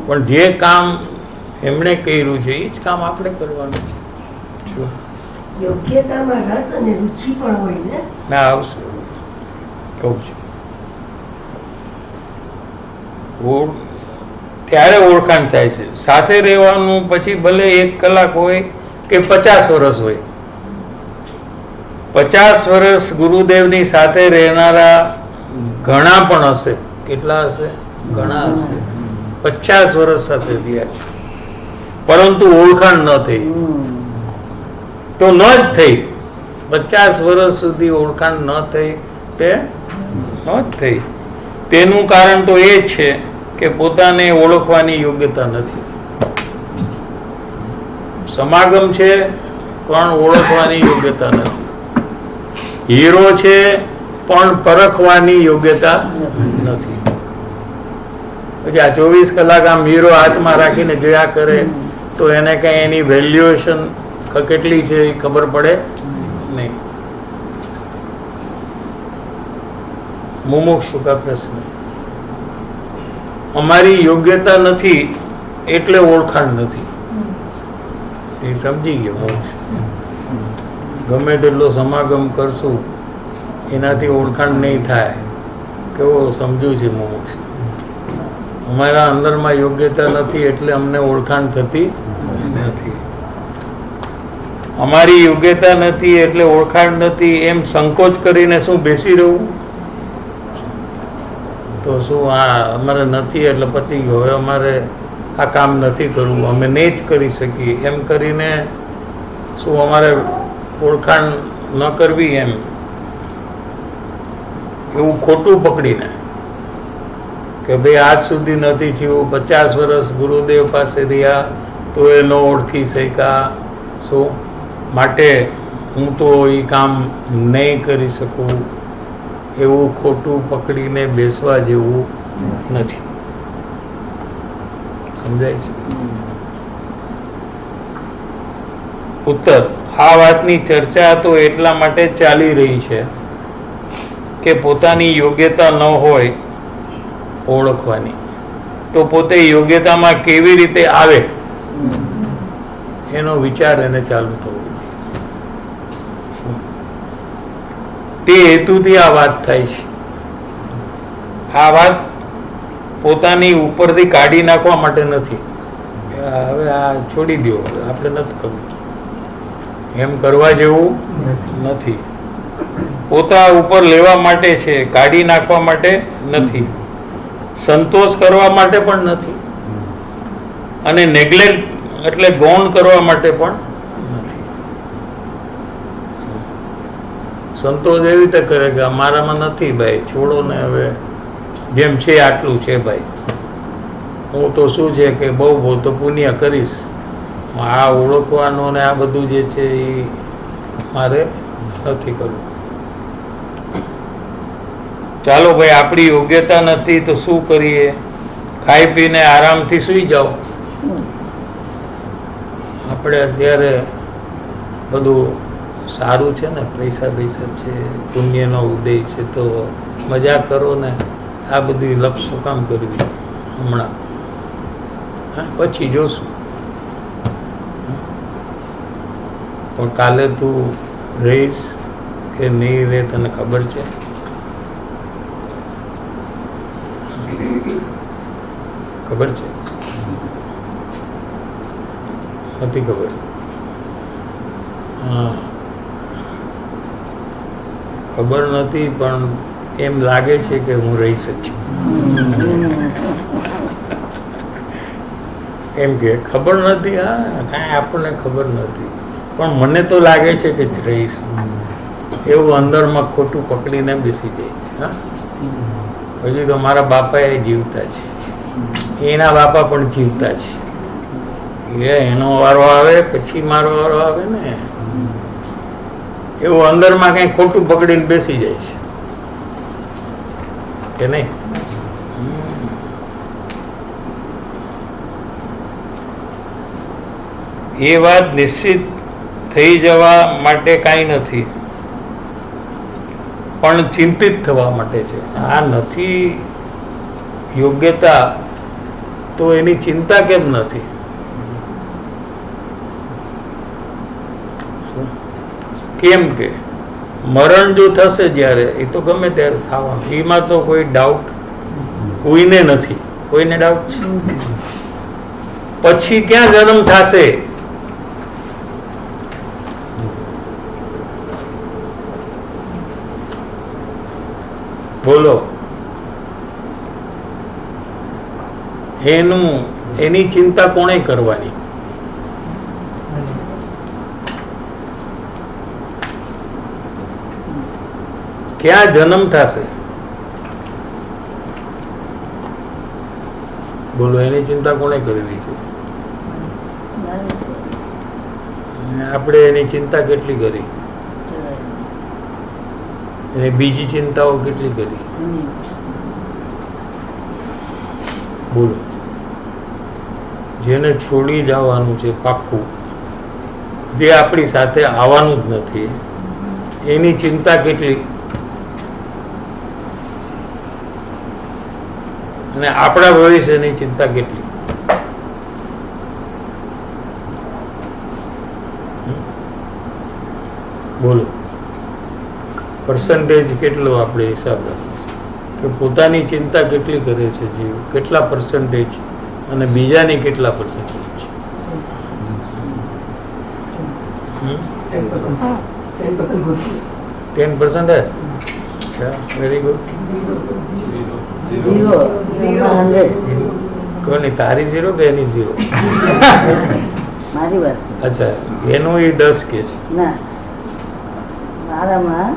પણ જે કામ એમણે કર્યું છે એ જ કામ આપણે કરવાનું છે. યોગ્યતામાં રસ અને રુચિ પણ હોય ને. ના, આવશે, કહું છું. ત્યારે ઓળખાણ થાય છે. સાથે રહેવાનું પછી ભલે 1 કલાક હોય કે 50 વર્ષ હોય, 50 વર્ષ ગુરુદેવની સાથે રહેનારા ઘણા પણ હશે. કેટલા હશે? ઘણા હશે. 50 વર્ષ સાથે રહ્યા છે, પરંતુ ઓળખાણ ન થઈ તો ન જ થઈ. 50 વર્ષ સુધી ઓળખાણ ન થઈ તે ન જ થઈ. તેનું કારણ તો એ છે કે પોતાને ઓળખવાની યોગ્યતા નથી. સમાગમ છે પણ ઓળખવાની યોગ્યતા નથી. હીરો છે પણ પરખવાની યોગ્યતા નથી. પછી આ 24 કલાક આમ હીરો હાથમાં રાખીને જોયા કરે તો એને કઈ એની વેલ્યુએશન કેટલી છે એ ખબર પડે નહીં. મુમુક્ષુ કા પ્રશ્ન, અમારી યોગ્યતા નથી એટલે ઓળખાણ નથી. એ સમજી ગયો મોક્ષ. ગમે તેટલો સમાગમ કરશું એનાથી ઓળખાણ નહીં થાય. કેવો સમજુ છે મોક્ષ? અમારા અંદરમાં યોગ્યતા નથી એટલે અમને ઓળખાણ થતી નથી. અમારી યોગ્યતા નથી એટલે ઓળખાણ નથી એમ સંકોચ કરીને શું બેસી રહેવું? તો શું આ અમારે નથી એટલે પતી ગયો, હવે અમારે આ કામ નથી કરવું, અમે નહીં જ કરી શકીએ એમ કરીને શું અમારે ઓળખાણ ન કરવી એમ એવું ખોટું પકડીને કે ભાઈ આજ સુધી નથી થયું, 50 વર્ષ ગુરુદેવ પાસે રહ્યા તો એ ન ઓળખી શક્યા, શું માટે હું તો એ કામ નહીં કરી શકું, એવું ખોટું પકડીને બેસવા જેવું નથી. સમજાય છે? ઉત્તર: આ વાતની ચર્ચા તો એટલા માટે ચાલી રહી છે કે પોતાની યોગ્યતા ન હોય ઓળખવાની, તો પોતે યોગ્યતામાં કેવી રીતે આવે એનો વિચાર એને ચાલુ થવો જોઈએ. તે હેતુથી આ વાત થાય છે. આ વાત પોતાની ઉપરથી કાઢી નાખવા માટે નથી. હવે આ છોડી દો, આપણે નથી કરવું, એમ કરવા જેવું નથી. પોતા ઉપર લેવા માટે છે, કાઢી નાખવા માટે નથી, સંતોષ કરવા માટે પણ નથી, અને નેગ્લેક્ટ એટલે ગૌણ કરવા માટે પણ નથી. સંતોષ એવી રીતે કરે કે મારામાં નથી ભાઈ, છોડો ને, હવે જેમ છે આટલું છે ભાઈ, હું તો શું છે કે બહુ તો પુણ્ય કરીશ. આ ઓળખવાનું ને આ બધું જે છે એ મારે નથી કરવું. ચાલો ભાઈ, આપણી યોગ્યતા નથી તો શું કરીએ? ખાઈ પીને આરામથી સૂઈ જાઓ. આપણે અત્યારે બધું સારું છે ને, પૈસા છે, પુણ્યનો ઉદય છે, તો મજા કરો ને. આ બધી લપ શું કામ કરવી હમણાં? પછી જોશું. પણ કાલે તું રહીશ કે નહીં રહે તને ખબર છે? ખબર છે? નથી ખબર? હા, ખબર નથી, પણ એમ લાગે છે કે હું રહી શકીશ. એમ કે ખબર નથી. હા, કાંઈ આપણને ખબર નથી, પણ મને તો લાગે છે કે રહીશ. એવું અંદરમાં ખોટું પકડીને બેસી જાય છે. હા, હજી તો મારા બાપા એ જીવતા છે, એના બાપા પણ જીવતા છે, એનો વારો આવે પછી મારો વારો આવે ને. એવું અંદરમાં કઈ ખોટું પકડીને બેસી જાય છે કે નહીં? એ વાત નિશ્ચિત થઈ જવા માટે કાંઈ નથી, પણ ચિંતિત થવા માટે છે. આ નથી યોગ્યતા તો એની ચિંતા કેમ નથી? કેમ કે મરણ જો થશે જ્યારે, એ તો ગમે ત્યારે થવાનું, એમાં તો કોઈ ડાઉટ કોઈને નથી. કોઈને ડાઉટ છે? પછી ક્યાં જન્મ થશે? બોલો. એની ચિંતા કોણે કરવાની? ક્યાં જન્મ થશે? બોલો, એની ચિંતા કોણે કરવી છે? આપણે એની ચિંતા કેટલી કરી, અને બીજી ચિંતાઓ કેટલી કરી? બોલો. જેને છોડી જવાનું છે પાક્કું, જે આપણી સાથે આવવાનું જ નથી, એની ચિંતા કેટલી? અને આપણા ભવિષ્યની ચિંતા કેટલી? બોલો. પર્સન્ટેજ કેટલો આપણે હિસાબ રાખવો છે કે પોતાની ચિંતા કેટલી કરે છે જીવ, કેટલા પર્સન્ટેજ, અને બીજાની કેટલા પર્સન્ટેજ? 10% 10% good. 10% है अच्छा वेरी गुड ઝીરો 100 કોની તારી 0 કે એની 0 મારી વાત અચ્છા એનું એ 10 કે છે ના મારામાં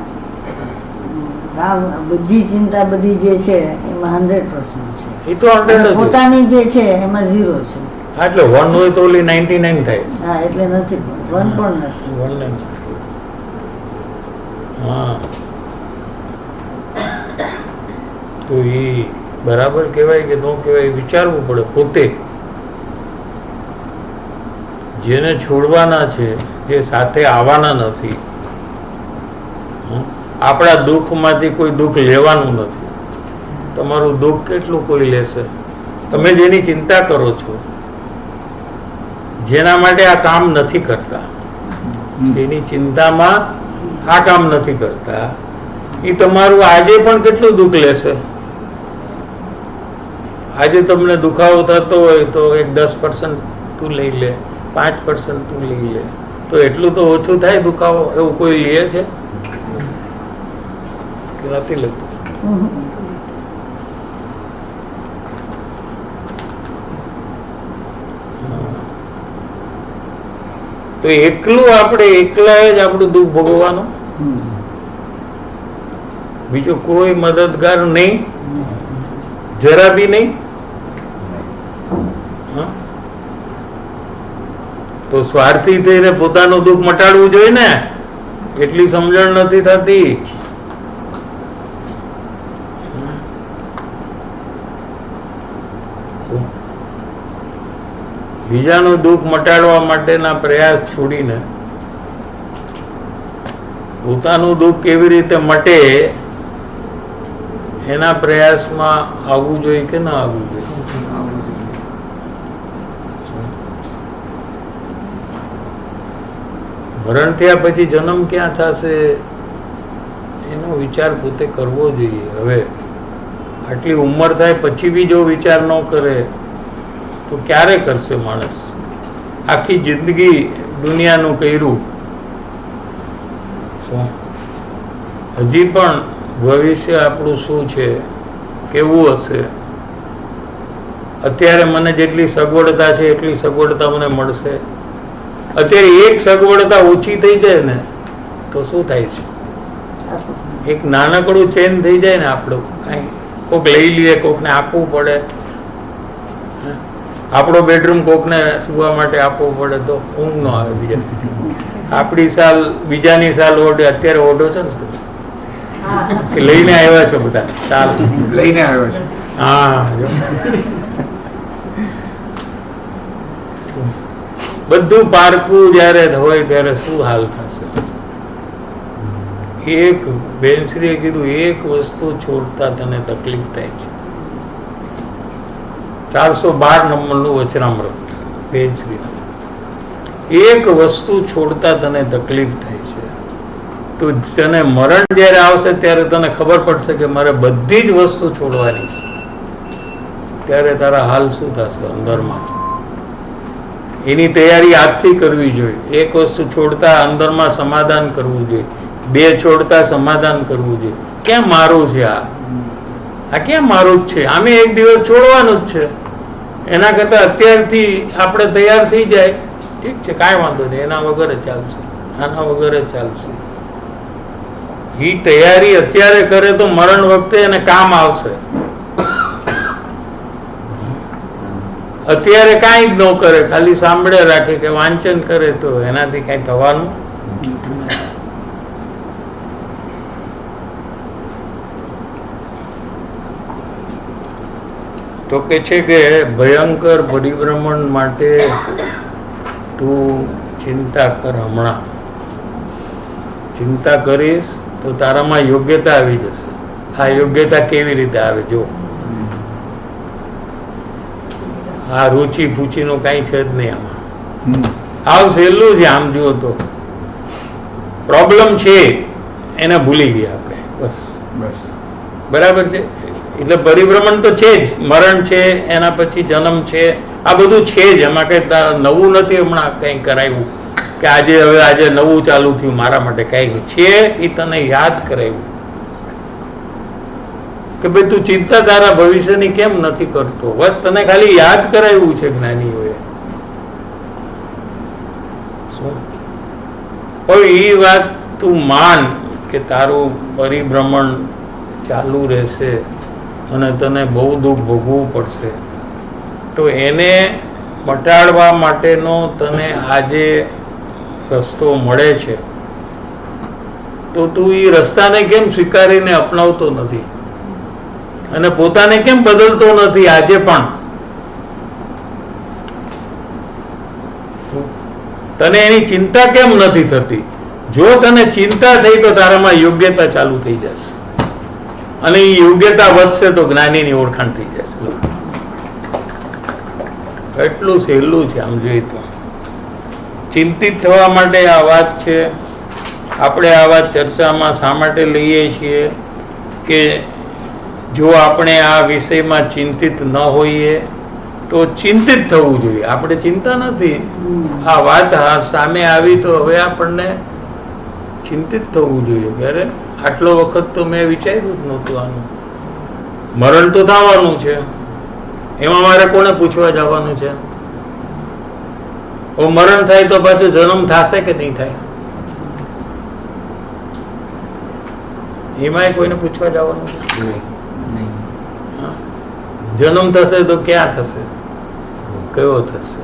બધી ચિંતા બધી જે છે એમાં 100% છે એ તો 100 અને જ હોય. પોતાની જે છે એમાં 0 છે. હા, એટલે 1 હોય તો ઓલી 99 થાય હા એટલે નથી વન પણ નથી. 1 નથી હા તો એ બરાબર કહેવાય કે ન કહેવાય વિચારવું પડે પોતે જેને છોડવાના છે જે સાથે આવવાના નથી આપણા દુઃખમાંથી કોઈ દુઃખ લેવાનું નથી તમારું દુઃખ કેટલું કોઈ લેશે તમે જેની ચિંતા કરો છો જેના માટે આ કામ નથી કરતા એની ચિંતામાં આ કામ નથી કરતા એ તમારું આજે પણ કેટલું દુઃખ લેશે આજે તમને દુખાવો થતો હોય તો એક 10% તું લઈ લે 5% તું લઈ લે તો એટલું તો ઓછું થાય દુખાવો એવું કોઈ લે છે કે નથી લેતું તો એકલું આપણે એકલા જ આપણું દુઃખ ભોગવવાનું બીજો કોઈ મદદગાર નહીં જરા બી નહીં હા? તો સ્વાર્થી થઈને પોતાનું દુઃખ મટાડવું જોઈએ ને એટલી સમજણ નથી થતી બીજાનું દુઃખ મટાડવા માટેના પ્રયાસ છોડીને પોતાનું દુઃખ કેવી રીતે મટે એના પ્રયાસમાં આવવું જોઈએ કે ના આવવું જોઈએ મરણ થયા પછી જન્મ ક્યાં થશે એનો વિચાર પોતે કરવો જોઈએ હવે આટલી ઉંમર થાય પછી બી જો વિચાર ન કરે તો ક્યારે કરશે માણસ આખી જિંદગી દુનિયાનું કર્યું હજી પણ ભવિષ્ય આપણું શું છે કેવું હશે અત્યારે મને જેટલી સગવડતા છે એટલી સગવડતા મને મળશે અત્યારે એક સગવડતા ઓછી થઈ જાય ને તો શું થાય છે એક નાનકડું ચેન થઈ જાય ને આપણું કાંઈ કોક લઈ લઈએ કોકને આપવું પડે આપણો બેડરૂમ કોકને સુવા માટે આપવો પડે તો ઊંઘ ન આવે બીજા આપણી સાલ બીજાની સાલ ઓઢે અત્યારે ઓઢો છે ને કે લઈને આવ્યા છો બધા સાલ લઈને આવ્યો છે હા જો. બધું પારકું જ્યારે હોય ત્યારે શું હાલ થશે એક બેનશ્રીએ કીધું એક વસ્તુ છોડતા તને તકલીફ થાય છે 412 નંબરનું વચનામૃત બેનશ્રી એક વસ્તુ છોડતા તને તકલીફ થાય છે તો તને મરણ જ્યારે આવશે ત્યારે તને ખબર પડશે કે મારે બધી જ વસ્તુ છોડવાની છે ત્યારે તારા હાલ શું થશે અંદરમાં એની તૈયારી આજથી કરવી જોઈએ એક વસ્તુ છોડતા અંદરમાં સમાધાન કરવું જોઈએ 2 છોડતા સમાધાન કરવું જોઈએ ક્યાં મારું છે આ ક્યાં મારું જ છે આમે એક દિવસ છોડવાનું જ છે એના કરતા અત્યારથી આપણે તૈયાર થઈ જાય ઠીક છે કાંઈ વાંધો નહીં એના વગર જ ચાલશે આના વગર જ ચાલશે એ તૈયારી અત્યારે કરે તો મરણ વખતે એને કામ આવશે અત્યારે કાંઈ જ ન કરે ખાલી સાંભળે રાખે કે વાંચન કરે તો એનાથી કાંઈ થવાનું તો કે છે કે ભયંકર પરિભ્રમણ માટે તું ચિંતા કર હમણાં ચિંતા કરીશ તો તારામાં યોગ્યતા આવી જશે આ યોગ્યતા કેવી રીતે આવે જો આ રૂચિ ફૂચીનું કાંઈ છે જ નહીં આમાં આવ સહેલું છે આમ જુઓ તો પ્રોબ્લેમ છે એને ભૂલી ગયા આપણે બસ બસ બરાબર છે એટલે પરિભ્રમણ તો છે જ મરણ છે એના પછી જન્મ છે આ બધું છે જ એમાં કંઈ નવું નથી હમણાં કંઈ કરાવ્યું કે કે આજે નવું ચાલુ થયું મારા માટે કાંઈ છે એ તને યાદ કરાવ્યું કે ભાઈ તું ચિંતા તારા ભવિષ્યની કેમ નથી કરતો, બસ તને ખાલી યાદ કરાવ્યું છે જ્ઞાનીઓએ. હવે એ વાત તું માન કે તારું પરિભ્રમણ ચાલુ રહેશે અને તને બહુ દુઃખ ભોગવવું પડશે, તો એને મટાડવા માટેનો તને આજે રસ્તો મળે છે, તો તું એ રસ્તાને કેમ સ્વીકારીને અપનાવતો નથી અને પોતાને કેમ બદલતો નથી આજે પણ? તને એની ચિંતા કેમ નથી થતી? જો તને ચિંતા થઈ તો તારામાં યોગ્યતા ચાલુ થઈ જશે અને એ યોગ્યતા વધશે તો જ્ઞાનીની ઓળખાણ થઈ જશે. એટલું સહેલું છે આમ જોઈએ તો. ચિંતિત થવા માટે આ વાત છે. આપણે આ વાત ચર્ચામાં શા માટે લઈએ છીએ કે જો આપણે આ વિષયમાં ચિંતિત ન હોઈએ તો ચિંતિત થવું જોઈએ. આપણે ચિંતા નથી, આ વાત સામે આવી તો હવે આપણને ચિંતિત થવું જોઈએ. ત્યારે આટલો વખત તો મેં વિચાર્યું જ નહોતું આનું. મરણ તો થવાનું છે, એમાં મારે કોને પૂછવા જવાનું છે? મરણ થાય તો પાછો જન્મ થશે કે નહીં થાય? એમાંય કોઈને પૂછવા જવાનું છે? જન્મ થશે તો ક્યાં થશે, કયો થશે?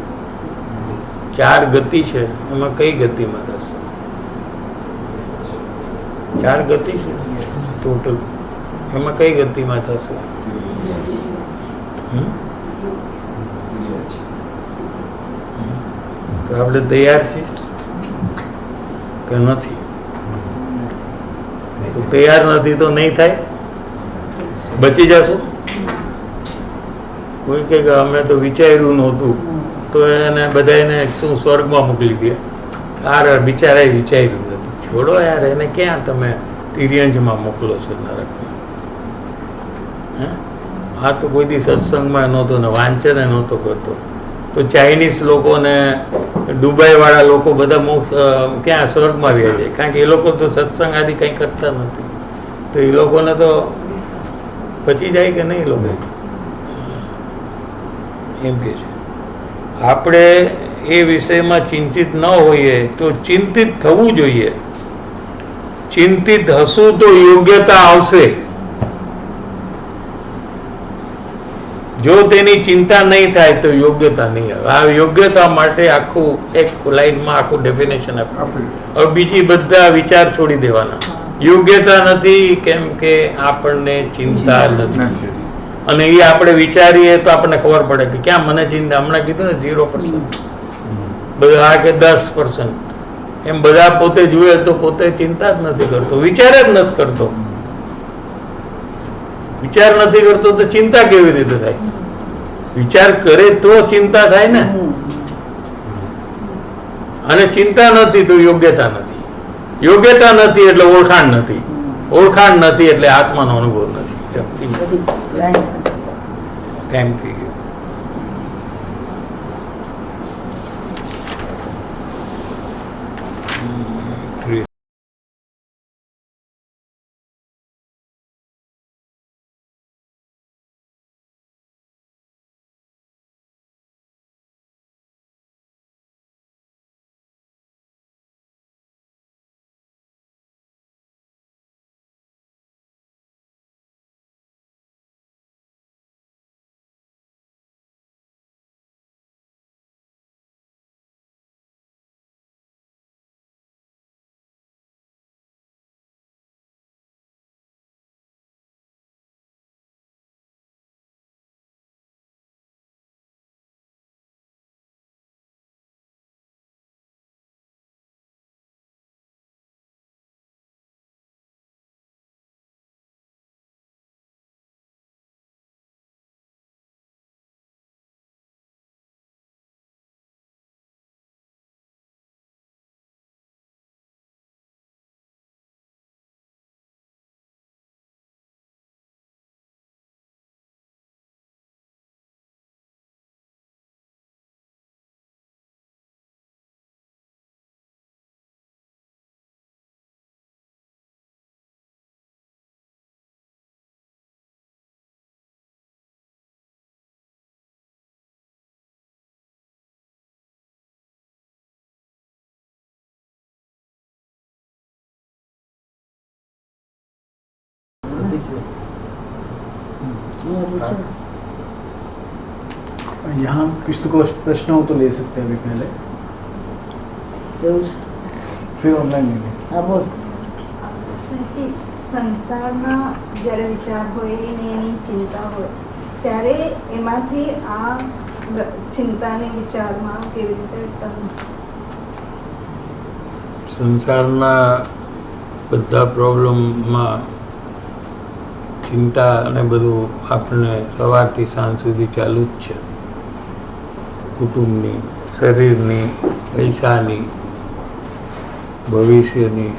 4 ગતિ છે, એમાં કઈ ગતિમાં થશે? 4 ગતિ છે ટોટલ, એમાં કઈ ગતિમાં થશે? તો આપણે તૈયાર છીએ કે નથી? તો તૈયાર નથી તો નહીં થાય, બચી જશું. કોઈ કે અમે તો વિચાર્યું નહોતું, તો એને બધાને શું સ્વર્ગમાં મોકલી દે? બિચારાએ વિચાર્યું નથી. છોડો યાર, એને ક્યાં તમે તિર્યંજમાં મોકલો છો નરકમાં? આ તો કોઈ દી સત્સંગમાં નહોતો ને વાંચને નહોતો કરતો, તો ચાઇનીઝ લોકોને દુબઈ વાળા લોકો બધા ક્યાં સ્વર્ગમાં રહે જાય, કારણ કે એ લોકો તો સત્સંગ આદિ કંઈ કરતા નથી, તો એ લોકોને તો પચી જાય કે નહીં? લોકો એમ કે છે આપણે એ વિષયમાં ચિંતિત ન હોઈએ તો ચિંતિત થવું જોઈએ. ચિંતિત હશું તો યોગ્યતા આવશે. જો તેની ચિંતા નહીં થાય તો યોગ્યતા નહીં આવે. આ યોગ્યતા માટે આખું એક લાઈનમાં આખું ડેફિનેશન આપ્યું. હવે બીજી બધા વિચાર છોડી દેવાના. યોગ્યતા નથી કેમ કે આપણને ચિંતા નથી, અને એ આપણે વિચારીએ તો આપણને ખબર પડે કે ક્યાં મને ચિંતા. હમણાં કીધું ને 0%, બધા કે 10%, એમ બધા પોતે જુએ તો પોતે ચિંતા જ નથી કરતો, વિચાર જ નથી કરતો. વિચાર નથી કરતો તો ચિંતા કેવી રીતે થાય? વિચાર કરે તો ચિંતા થાય ને. અને ચિંતા નથી તો યોગ્યતા નથી, યોગ્યતા નથી એટલે ઓળખાણ નથી, ઓળખાણ નથી એટલે આત્માનો અનુભવ નથી. ટાઈમ થઈ ગયો. पूछो। यहाँ किसी को प्रश्न हो तो ले सकते हैं अभी पहले, फिर ऑनलाइन लेंगे। हाँ बोल। સાચી સંસારના જ્યારે વિચાર હોય ને એની ચિંતા હોય ત્યારે એમાંથી આ ચિંતાને વિચારમાં કેવી રીતે ટર્ન સંસારના બધા પ્રોબ્લેમમાં ચિંતા અને બધું આપણને સવારથી સાંજ સુધી ચાલુ જ છે. કુટુંબની, શરીરની, પૈસાની, ભવિષ્યની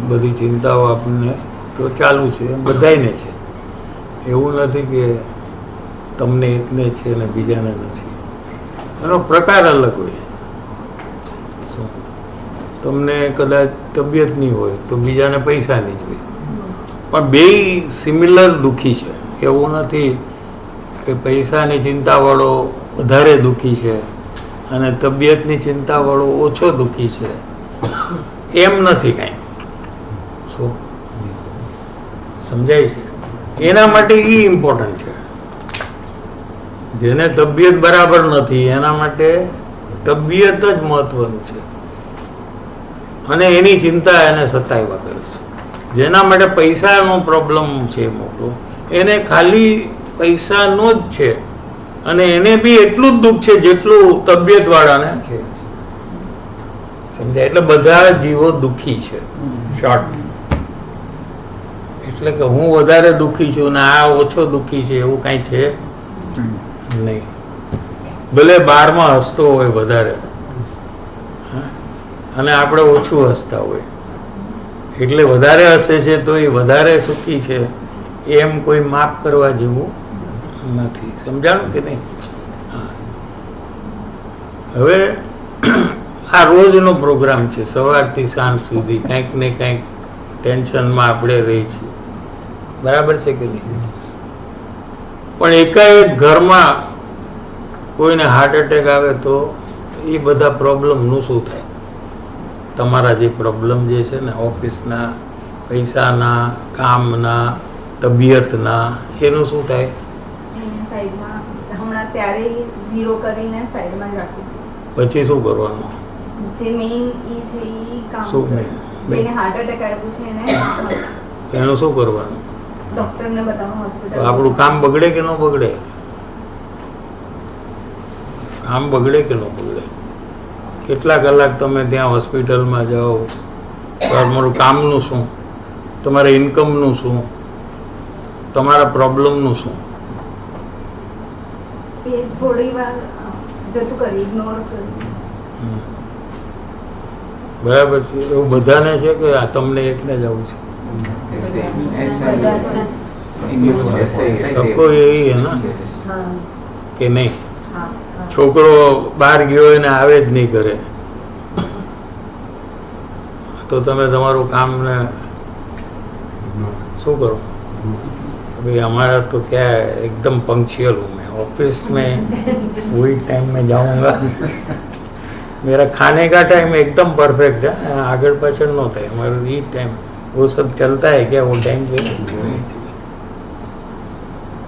બધી ચિંતાઓ આપણને તો ચાલુ છે, બધાયને છે. એવું નથી કે તમને એકને છે ને બીજાને નથી. એનો પ્રકાર અલગ હોય. તમને કદાચ તબિયતની હોય તો બીજાને પૈસાની જ હોય, પણ બેય સિમિલર દુઃખી છે. એવું નથી કે પૈસાની ચિંતાવાળો વધારે દુઃખી છે અને તબિયતની ચિંતાવાળો ઓછો દુઃખી છે, એમ નથી કાંઈ. શું સમજાય છે? એના માટે એ ઇમ્પોર્ટન્ટ છે. જેને તબિયત બરાબર નથી એના માટે તબિયત જ મહત્વનું છે અને એની ચિંતા એને સતાવ્યા કરે છે. જેના માટે પૈસાનો પ્રોબ્લેમ છે મોટો, એને ખાલી પૈસાનો જ છે અને એને બી એટલું જ દુઃખ છે જેટલું તબિયતવાળાને છે. સમજાય? એટલે બધા જીવો દુઃખી છે. શોર્ટ એટલે કે હું વધારે દુઃખી છું ને આ ઓછો દુઃખી છે એવું કાંઈ છે નહીં. ભલે બારમાં હસતો હોય વધારે અને આપણે ઓછું હસતા હોય, એટલે વધારે હસે છે તો એ વધારે સુખી છે એમ કોઈ માપ કરવા જેવું નથી. સમજાણું કે નહીં? હવે આ રોજનો પ્રોગ્રામ છે, સવારથી સાંજ સુધી કંઈક ને કંઈક ટેન્શનમાં આપણે રહી છીએ. બરાબર છે કે નહીં? પણ એકાએક ઘરમાં કોઈને હાર્ટ એટેક આવે તો એ બધા પ્રોબ્લેમનું શું થાય? તમારા જે પ્રોબ્લેમ જે છે ને ઓફિસના, પૈસાના, કામના, તબિયતના, એનું શું થાય? એને સાઈડમાં હમણાં ત્યારે ઝીરો કરીને સાઈડમાં જ રાખી પછી શું કરવાનું? જે મેઇન ઈ છે ઈ કામ શું કરે. main? જેને હાર્ટ એટેક આવ્યું છે એને એનું શું કરવાનું? ડોક્ટરને બતાવવાનું, તો હોસ્પિટલ. આપણું કામ બગડે કે ન બગડે? કામ બગડે કે ન બગડે? કેટલા કલાક તમે ત્યાં હોસ્પિટલમાં જાઓ, તમારું કામનું શું, તમારા ઇન્કમનું શું, તમારા પ્રોબ્લેમનું શું? એ થોડી વાર જતું કરી, ઇગ્નોર કરી. બરાબર છે. એવું બધાને છે કે આ તમને એકને જ આવું છે? सबको यही है ना कि नहीं? છોકરો બહાર ગયો હોય ને આવે જ નહીં કરે તો તમે તમારું કામ ને શું કરો? भाई हमारा तो क्या है, एकदम पंक्चुअल हूँ मैं. ऑफिस में वही टाइम में जाऊँगा. मेरा खाने का टाइम एकदम परफेक्ट है, आगे पाछड़ न होता है हमारा ये टाइम. वो सब चलता है क्या? वो टाइम पे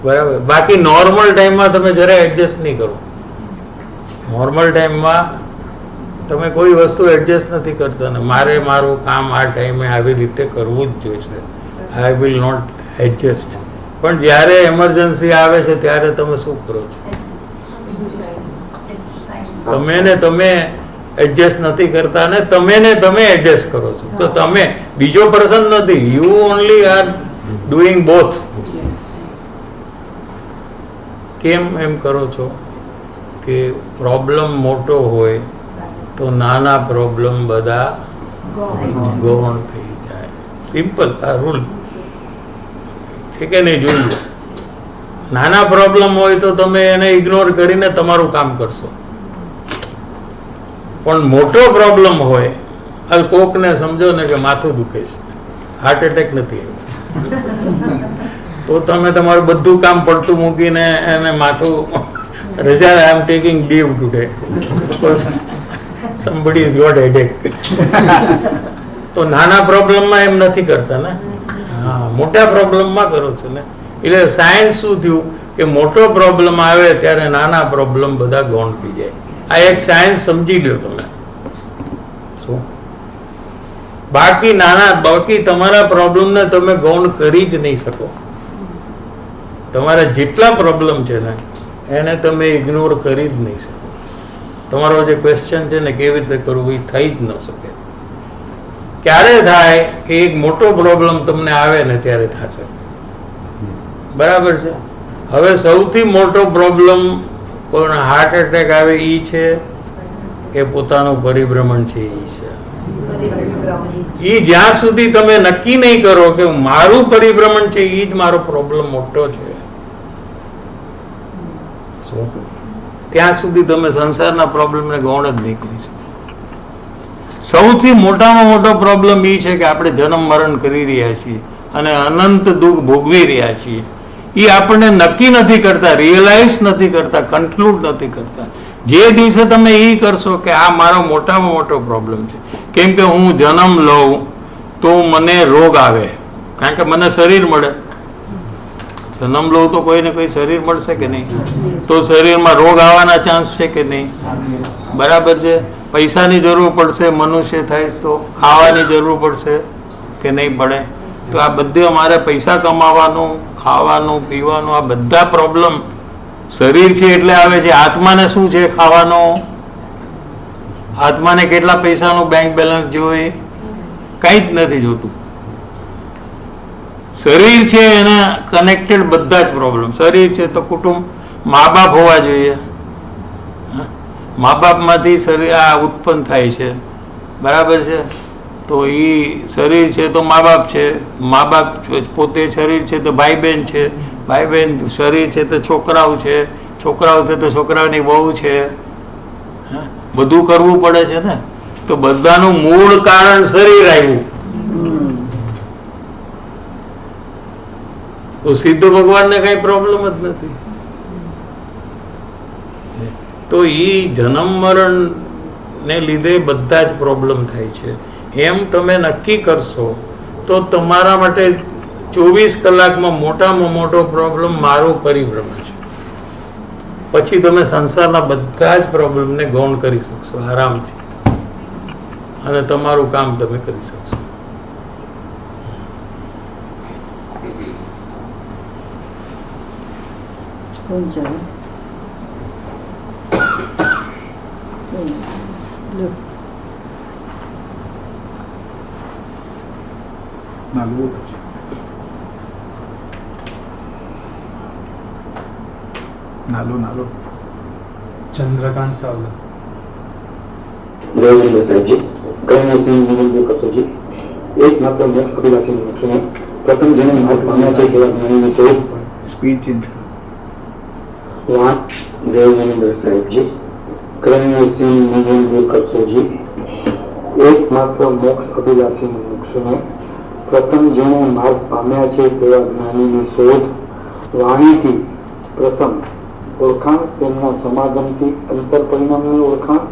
બરાબર. બાકી નોર્મલ ટાઈમમાં તમે જરા એડજસ્ટ નહીં કરો. નોર્મલ ટાઈમમાં તમે કોઈ વસ્તુ એડજસ્ટ નથી કરતા ને મારે મારું કામ આ ટાઈમે આવી રીતે કરવું જ જોઈશે, આઈ વિલ નોટ એડજસ્ટ. પણ જ્યારે એમરજન્સી આવે છે ત્યારે તમે શું કરો છો? તમે ને તમે એડજસ્ટ નથી કરતા ને તમે એડજસ્ટ કરો છો. તો તમે બીજો પર્સન નથી, you only are doing both. કેમ એમ કરો છો કે પ્રોબ્લેમ મોટો હોય તો નાના પ્રોબ્લેમ બધા ગૌણ થઈ જાય. સિમ્પલ આ રૂલ છે કે નહીં? જોયું? નાના પ્રોબ્લેમ હોય તો તમે એને ઇગ્નોર કરીને તમારું કામ કરશો, પણ મોટો પ્રોબ્લેમ હોય, આ કોકને સમજો ને કે માથું દુખે છે, હાર્ટ એટેક નથી આવ્યો, તો તમે તમારું બધું કામ પડતું મૂકીને એને માથું રજા, I am taking leave today because somebody has got headache. તો નાના પ્રોબ્લેમમાં એમ નથી કરતા ને. હા, મોટા પ્રોબ્લેમમાં કરો છો ને. એટલે સાયન્સ શું થયું કે મોટો પ્રોબ્લેમ આવે ત્યારે નાના પ્રોબ્લેમ બધા ગૌણ થઈ જાય. આ એક સાયન્સ સમજી લો તમે. શું બાકી તમારા પ્રોબ્લેમને તમે ગૌણ કરી જ નહીં શકો. તમારા જેટલા પ્રોબ્લેમ છે ને એને તમે ઇગ્નોર કરી જ નહીં શકો. તમારો જે ક્વેશ્ચન છે ને કેવી રીતે કરવું એ થઈ જ ન શકે. ક્યારે થાય કે એક મોટો પ્રોબ્લેમ તમને આવે ને ત્યારે થશે. બરાબર છે. હવે સૌથી મોટો પ્રોબ્લેમ કોઈને હાર્ટ એટેક આવે એ છે કે પોતાનું પરિભ્રમણ છે એ છે. એ જ્યાં સુધી તમે નક્કી નહીં કરો કે મારું પરિભ્રમણ છે એ જ મારો પ્રોબ્લેમ મોટો છે, ત્યાં સુધી તમે સંસારના પ્રોબ્લેમને ગૌણ જ નહીં કરી શકો. સૌથી મોટામાં મોટો પ્રોબ્લેમ એ છે કે આપણે જન્મ મરણ કરી રહ્યા છીએ અને અનંત દુઃખ ભોગવી રહ્યા છીએ. એ આપણને નક્કી નથી કરતા, રિયલાઇઝ નથી કરતા, કન્ક્લુડ નથી કરતા. જે દિવસે તમે એ કરશો કે આ મારો મોટામાં મોટો પ્રોબ્લેમ છે, કેમ કે હું જન્મ લઉં તો મને રોગ આવે, કારણ કે મને શરીર મળે. જન્મ લઉં તો કોઈને કોઈ શરીર મળશે કે નહીં? તો શરીરમાં રોગ આવવાના ચાન્સ છે કે નહીં? બરાબર છે. પૈસાની જરૂર પડશે, મનુષ્ય થાય તો ખાવાની જરૂર પડશે કે નહીં પડે? તો આ બધે અમારે પૈસા કમાવાનું, ખાવાનું, પીવાનું, આ બધા પ્રોબ્લેમ શરીર છે એટલે આવે છે. આત્માને શું છે? ખાવાનો. આત્માને કેટલા પૈસાનું બેંક બેલેન્સ જોઈએ? કંઈ જ નથી જોતું. શરીર છે એના કનેક્ટેડ બધા જ પ્રોબ્લેમ. શરીર છે તો કુટુંબ, મા બાપ હોવા જોઈએ. મા બાપમાંથી શરીર આ ઉત્પન્ન થાય છે, બરાબર છે. તો એ શરીર છે તો મા બાપ છે, મા બાપ પોતે શરીર છે તો ભાઈ બહેન છે, ભાઈ બહેન શરીર છે તો છોકરાઓ છે, છોકરાઓ છે તો છોકરાઓની વહુ છે. બધું કરવું પડે છે ને. તો બધાનું મૂળ કારણ શરીર આવ્યું. તો સીધો ભગવાનને કઈ પ્રોબ્લેમ જ નથી. તો એ જન્મ મરણ ને લીધે બધા જ પ્રોબ્લેમ થાય છે. એમ તમે નક્કી કરશો તો તમારા માટે 24 કલાકમાં મોટામાં મોટો પ્રોબ્લેમ મારો પરિભ્રમણ છે. પછી તમે સંસારના બધા જ પ્રોબ્લેમને ગૌણ કરી શકશો આરામથી, અને તમારું કામ તમે કરી શકશો. કોણ ચાલે? નાલો चंद्रकांत सावला. जय साहेब जी, कई सिंह निमंत्रण करशो जी. एकमात्र मोक्ष अभिलाषी मोक्षने प्रथम જેને માર્ગ પામ્યા છે તેવા જ્ઞાનીની શોધ. સ્પીડ ચેન્જ वहाँ जय जिनेन्द्र साहेब जी, कई सिंह निमंत्रण करशो जी. एकमात्र मोक्ष अभिलाषी मोक्षने प्रथम જેને માર્ગ પામ્યા છે તેવા જ્ઞાનીની શોધ. વાણીથી પ્રથમ ઓળખાણ, તેમના સમાગમથી અંતર પરિણામની ઓળખાણ,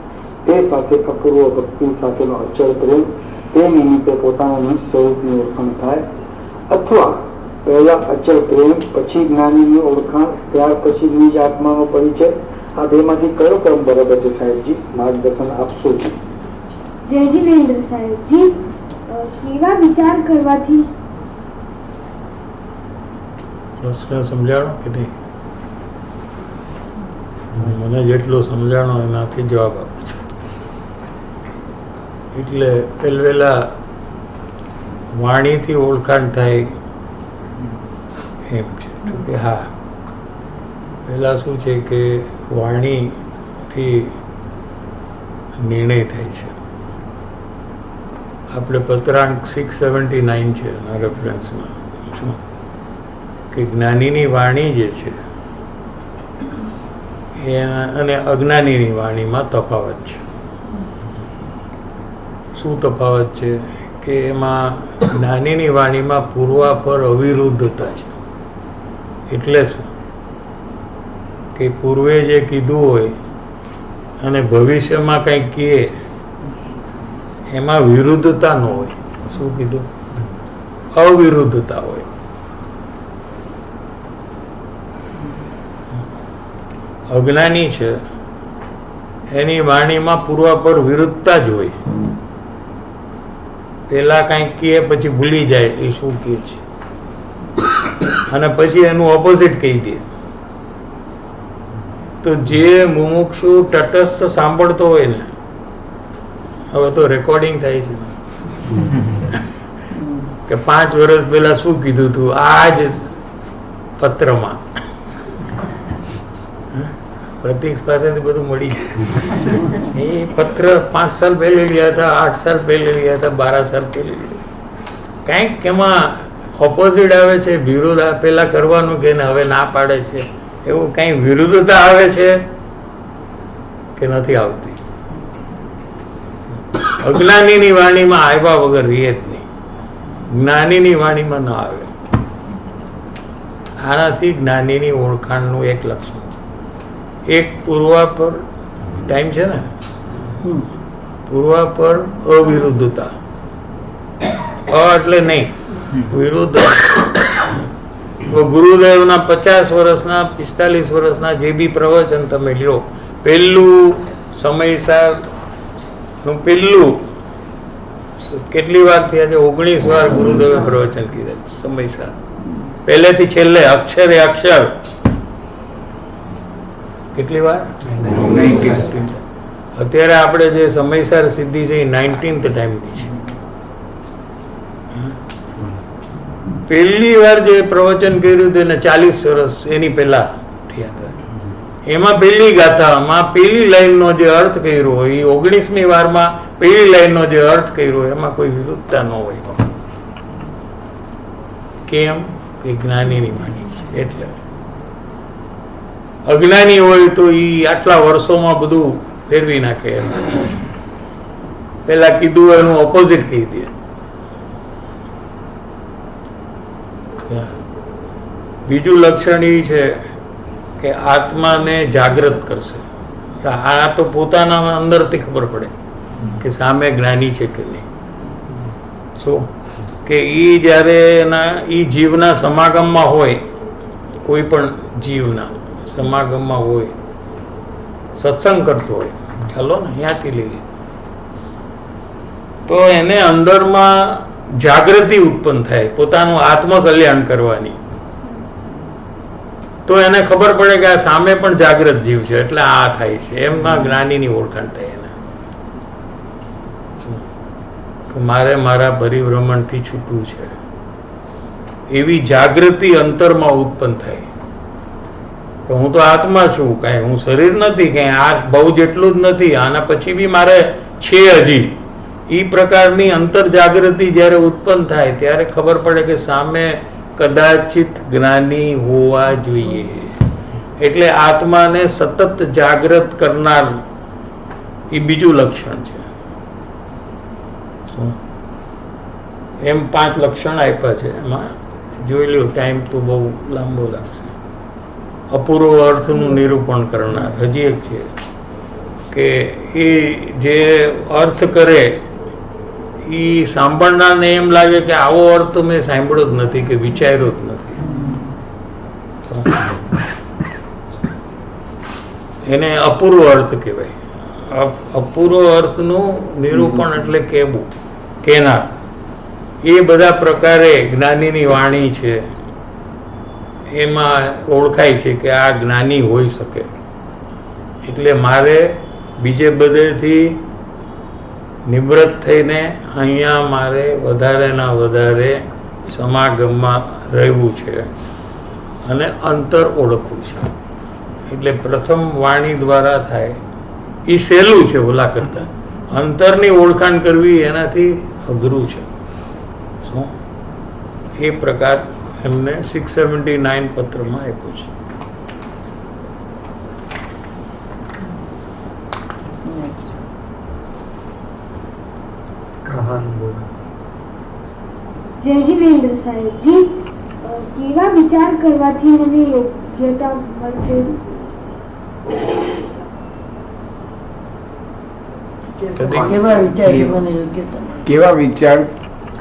તે સાથે અપૂર્વ ભક્તિ સાથેનો અચળ પ્રેમ, તે નિમિત્તે પોતાના નિજ સ્વરૂપની ઓળખાણ થાય. અથવા પહેલા અચળ પ્રેમ, પછી જ્ઞાનીની ઓળખાણ, ત્યાર પછી નિજ આત્માનો પરિચય. આ બેમાંથી કયો ક્રમ બરાબર છે સાહેબજી? માર્ગદર્શન આપશો જી. જય જીનેન્દ્ર સાહેબજી, કેવા વિચાર કરવાથી? પ્રશ્ન સમજાણો કે નહીં? મને જેટલું સમજાણો એનાથી જવાબ આપું છું. એટલે પહેલા વાણીથી ઓળખાણ થાય એમ છે. તો કે હા, પહેલા શું છે કે વાણીથી નિર્ણય થાય છે. આપણે પત્રાંક 679 છે એના રેફરન્સમાં શું કે જ્ઞાનીની વાણી જે છે અને અજ્ઞાનીની વાણીમાં તફાવત છે. શું તફાવત છે? કે એમાં જ્ઞાનીની વાણીમાં પૂર્વાપર અવિરુદ્ધતા છે. એટલે શું કે પૂર્વે જે કીધું હોય અને ભવિષ્યમાં કંઈ કહે એમાં વિરુદ્ધતા ન હોય. શું કીધું? અવિરુદ્ધતા હોય. અજ્ઞાની છે એની વાણીમાં પૂર્વાપર વિરુદ્ધતા જ હોય. પેલા કંઈક કહે પછી ભૂલી જાય એ શું કહે છે, અને પછી એનું ઓપોઝિટ કહી દે. તો જે મુમુક્ષુ તટસ્થ સાંભળતો હોય ને, હવે તો રેકોર્ડિંગ થાય છે કે 5 વર્ષ પહેલા શું કીધું તું આ જ પત્રમાં, પ્રતીક પાસેથી બધું મળી ગયું. એ પત્ર 5 સાલ પહેલે લીધા હતા, 8 સાલ પહેલે લીધા હતા, 12 સાલ પહેલે લીધા. કંઈક એમાં ઓપોઝિટ આવે છે, વિરોધ પેલા કરવાનું કે હવે ના પાડે છે, એવું કઈ વિરુદ્ધતા આવે છે કે નથી આવતી. અજ્ઞાનીની વાણીમાં આવ્યા વગર રહે જ નહીં, જ્ઞાનીની વાણીમાં ન આવે. આનાથી જ્ઞાનીની ઓળખાણનું એક લક્ષણ છે. એક પૂર્વાપર ટાઈમ છે ને, પૂર્વાપર અવિરુદ્ધતા. એટલે નહીં, વિરુદ્ધ. ગુરુદેવના 50 વર્ષના 45 વર્ષના જે બી પ્રવચન તમે લ્યો, પહેલું સમયસાર નું પહેલું કેટલી વાર થયા છે? 19 વાર ગુરુદેવે પ્રવચન કીધા સમયસાર, પહેલેથી છેલ્લે, અક્ષરે અક્ષર. કેટલી વાર? અત્યારે આપણે જે સમયસાર સિદ્ધિ છે એ 19th ટાઈમની છે. પહેલી વાર જે પ્રવચન કર્યું તેને 40 વર્ષ એની પહેલા થયા હતા. એમાં પહેલી ગાથામાં પહેલી લાઈનનો જે અર્થ કર્યો હોય એ 19મી વારમાં પહેલી લાઈનનો જે અર્થ કર્યો હોય એમાં કોઈ વિરુદ્ધતા ન હોય. કેમ? કે જ્ઞાનીની વાણી છે. એટલે અજ્ઞાની હોય તો એ આટલા વર્ષોમાં બધું ફેરવી નાખે. પેલા કીધું એનું ઓપોઝિટ કહી દે. બીજું લક્ષણ એ છે કે આત્માને જાગૃત કરશે. આ તો પોતાના અંદરથી ખબર પડે કે સામે જ્ઞાની છે કે નહીં. શું કે એ જ્યારે એના એ જીવના સમાગમમાં હોય, કોઈ પણ જીવના સમાગમમાં હોય, સત્સંગ કરતો હોય, ચાલો ને ત્યાંથી લઈએ, તો એને અંદરમાં જાગૃતિ ઉત્પન્ન થાય પોતાનું આત્મકલ્યાણ કરવાની. તો એને ખબર પડે કે આ સામે પણ જાગૃત જીવ છે, એટલે આ થાય છે. એમાં જ્ઞાનીની ઓળખાણ થાય. એને મારે મારા પરિભ્રમણથી છૂટવું છે એવી જાગૃતિ અંતરમાં ઉત્પન્ન થાય. હું તો આત્મા છું, કાંઈ હું શરીર નથી, કાંઈ આ બહુ જેટલું જ નથી, આના પછી બી મારે છે હજી. એ પ્રકારની અંતર જાગૃતિ જ્યારે ઉત્પન્ન થાય ત્યારે ખબર પડે કે સામે કદાચિત જ્ઞાની હોવા જોઈએ. એટલે આત્માને સતત જાગૃત કરનાર એ બીજું લક્ષણ છે. એમ 5 લક્ષણ આપ્યા છે. એમાં જોઈ લો, ટાઈમ તો બહુ લાંબો લાગશે. અપૂર્વ અર્થનું નિરૂપણ કરનાર હજી એક છે કે એ જે અર્થ કરે એ સાંભળનારને એમ લાગે કે આવો અર્થ તો મેં સાંભળ્યો જ નથી કે વિચાર્યો જ નથી. એને અપૂર્વ અર્થ કહેવાય. અપૂર્વ અર્થનું નિરૂપણ એટલે કહેવું, કહેનાર. એ બધા પ્રકારે જ્ઞાનીની વાણી છે એમાં ઓળખાય છે કે આ જ્ઞાની હોઈ શકે. એટલે મારે બીજે બધેથી નિવૃત્ત થઈને અહીંયા મારે વધારેના વધારે સમાગમમાં રહેવું છે અને અંતર ઓળખવું છે. એટલે પ્રથમ વાણી દ્વારા થાય એ સહેલું છે ઓલા કરતા. અંતરની ઓળખાણ કરવી એનાથી અઘરું છે. શું એ પ્રકાર એમને 679 પત્રમાં આપ્યું છે. જય જીનેન્દ્ર સાહેબજી, કેવા વિચાર કરવાથી મને યોગ્યતા મળશે? કેવા વિચારથી મને યોગ્યતા મળે? કેવા વિચાર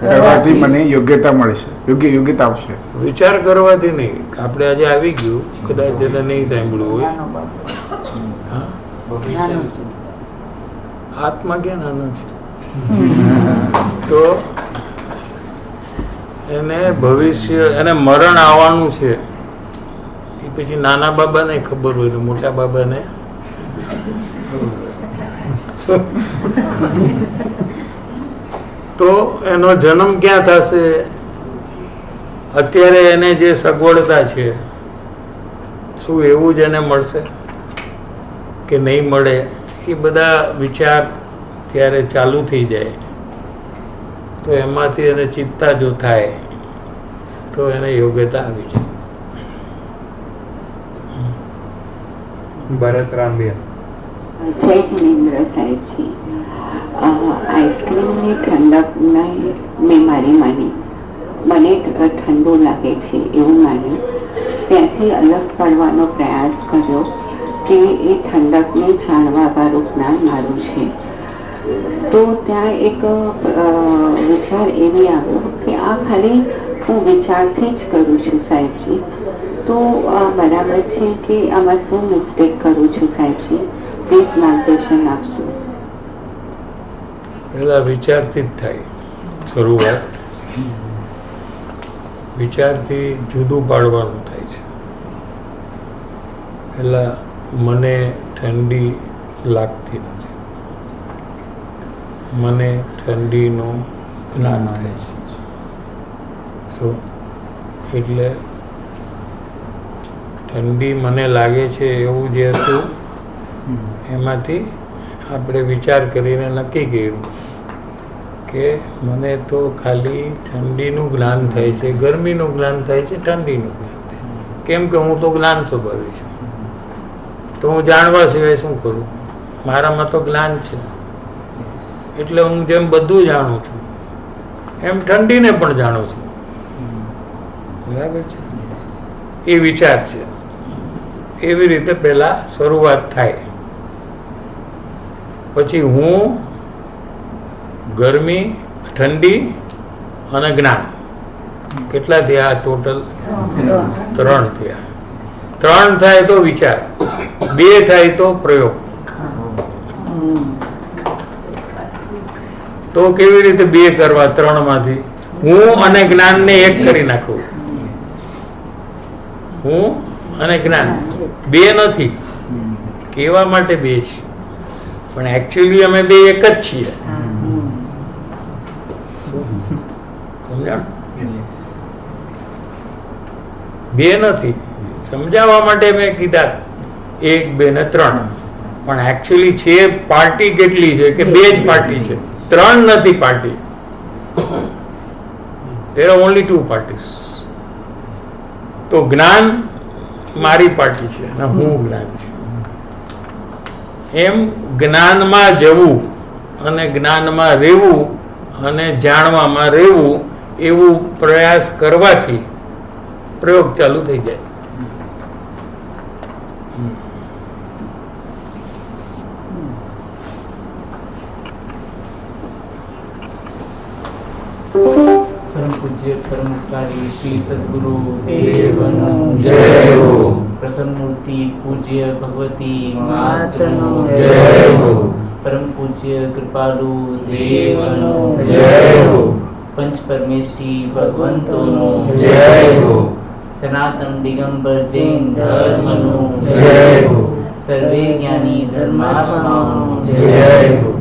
કરવાથી મને યોગ્યતા મળશે, યોગ્યતા આવશે. વિચાર કરવાથી નહીં. આપણે આજે આવી ગયું, કદાચ એને નહીં સાંભળ્યું હોય. નાનો બાબો હા? નાનો છે. આત્મા ક્યાં નાનો છે? તો એને ભવિષ્ય, એને મરણ આવવાનું છે, એ પછી નાના બાબાને ખબર હોય ને મોટા બાબાને તો એનો જન્મ ક્યાં થશે? અત્યારે એને જે સગવડતા છે, શું એવું જ એને મળશે કે નહીં મળે? એ બધા વિચાર ત્યારે ચાલુ થઈ જાય તો એમાંથી એને ચિંતા જો થાય તો એને યોગ્યતા આવી જાય. ભરત રામબિયા. જય જિનેન્દ્ર સાહેબજી, આઈસ્ક્રીમની ઠંડકને મેં મારી માની, મને ઠંડુ લાગે છે એવું માન્યું. ત્યાંથી અલગ પડવાનો પ્રયાસ કર્યો કે એ ઠંડકને જાણવાવાળું જ્ઞાન મારું છે. તો ત્યાં એક વિચાર એવી આવ્યો કે આ ખાલી હું વિચારથી જ કરું છું સાહેબજી, તો બરાબર છે કે આમાં શું મિસ્ટેક કરું છું સાહેબજી? પ્લીઝ માર્ગદર્શન આપશો. પહેલા વિચારથી જ થાય શરૂઆત. વિચારથી જુદું પાડવાનું થાય છે. પહેલા મને ઠંડી લાગતી નથી, મને ઠંડીનો જ્ઞાન થાય છે. સો એટલે ઠંડી મને લાગે છે એવું જે હતું એમાંથી આપણે વિચાર કરીને નક્કી કર્યું કે મને તો ખાલી ઠંડીનું જ્ઞાન થાય છે, ગરમીનું જ્ઞાન થાય છે, ઠંડીનું જ્ઞાન થાય. કેમ કે હું તો જ્ઞાન સ્વભાવી છું, તો હું જાણવા સિવાય શું કરું? મારામાં તો જ્ઞાન છે, એટલે હું જેમ બધું જાણું છું એમ ઠંડીને પણ જાણું છું. બરાબર છે? એ વિચાર છે. એવી રીતે પહેલા શરૂઆત થાય. પછી હું, ગરમી, ઠંડી અને જ્ઞાન, કેટલા થયા ટોટલ? 3 થયા. 3 થાય તો વિચાર, 2 થાય તો પ્રયોગ. તો કેવી રીતે 2 કરવા 3 માંથી? હું અને જ્ઞાનને એક કરી નાખું. હું અને જ્ઞાન 2 નથી, કહેવા માટે 2 છે, પણ એકચ્યુઅલી અમે 2 એક જ છીએ. સમજાણ? 2 નથી, સમજાવવા માટે મેં કીધા 1, 2 ને 3, પણ એકચ્યુઅલી છે પાર્ટી કેટલી છે કે 2 જ પાર્ટી છે, 3 નથી party. there are only 2 parties. તો જ્ઞાન મારી પાર્ટી છે અને હું જ્ઞાન છે. એમ જ્ઞાનમાં જવું અને જ્ઞાનમાં રહેવું અને જાણવામાં રહેવું એવું પ્રયાસ કરવાથી પ્રયોગ ચાલુ થઈ જાય. परम पूज्य परमकारी श्री सद्गुरु देवनो जय हो. प्रसन्न मूर्ति पूज्य भगवती मातनो जय हो. परम पूज्य कृपालु देवनो जय हो. पंच परमेष्ठी भगवंतोनो जय हो. सनातन दिगंबर जैन धर्मनो जय हो. सर्वे ज्ञानी धर्मात्माओं जय हो.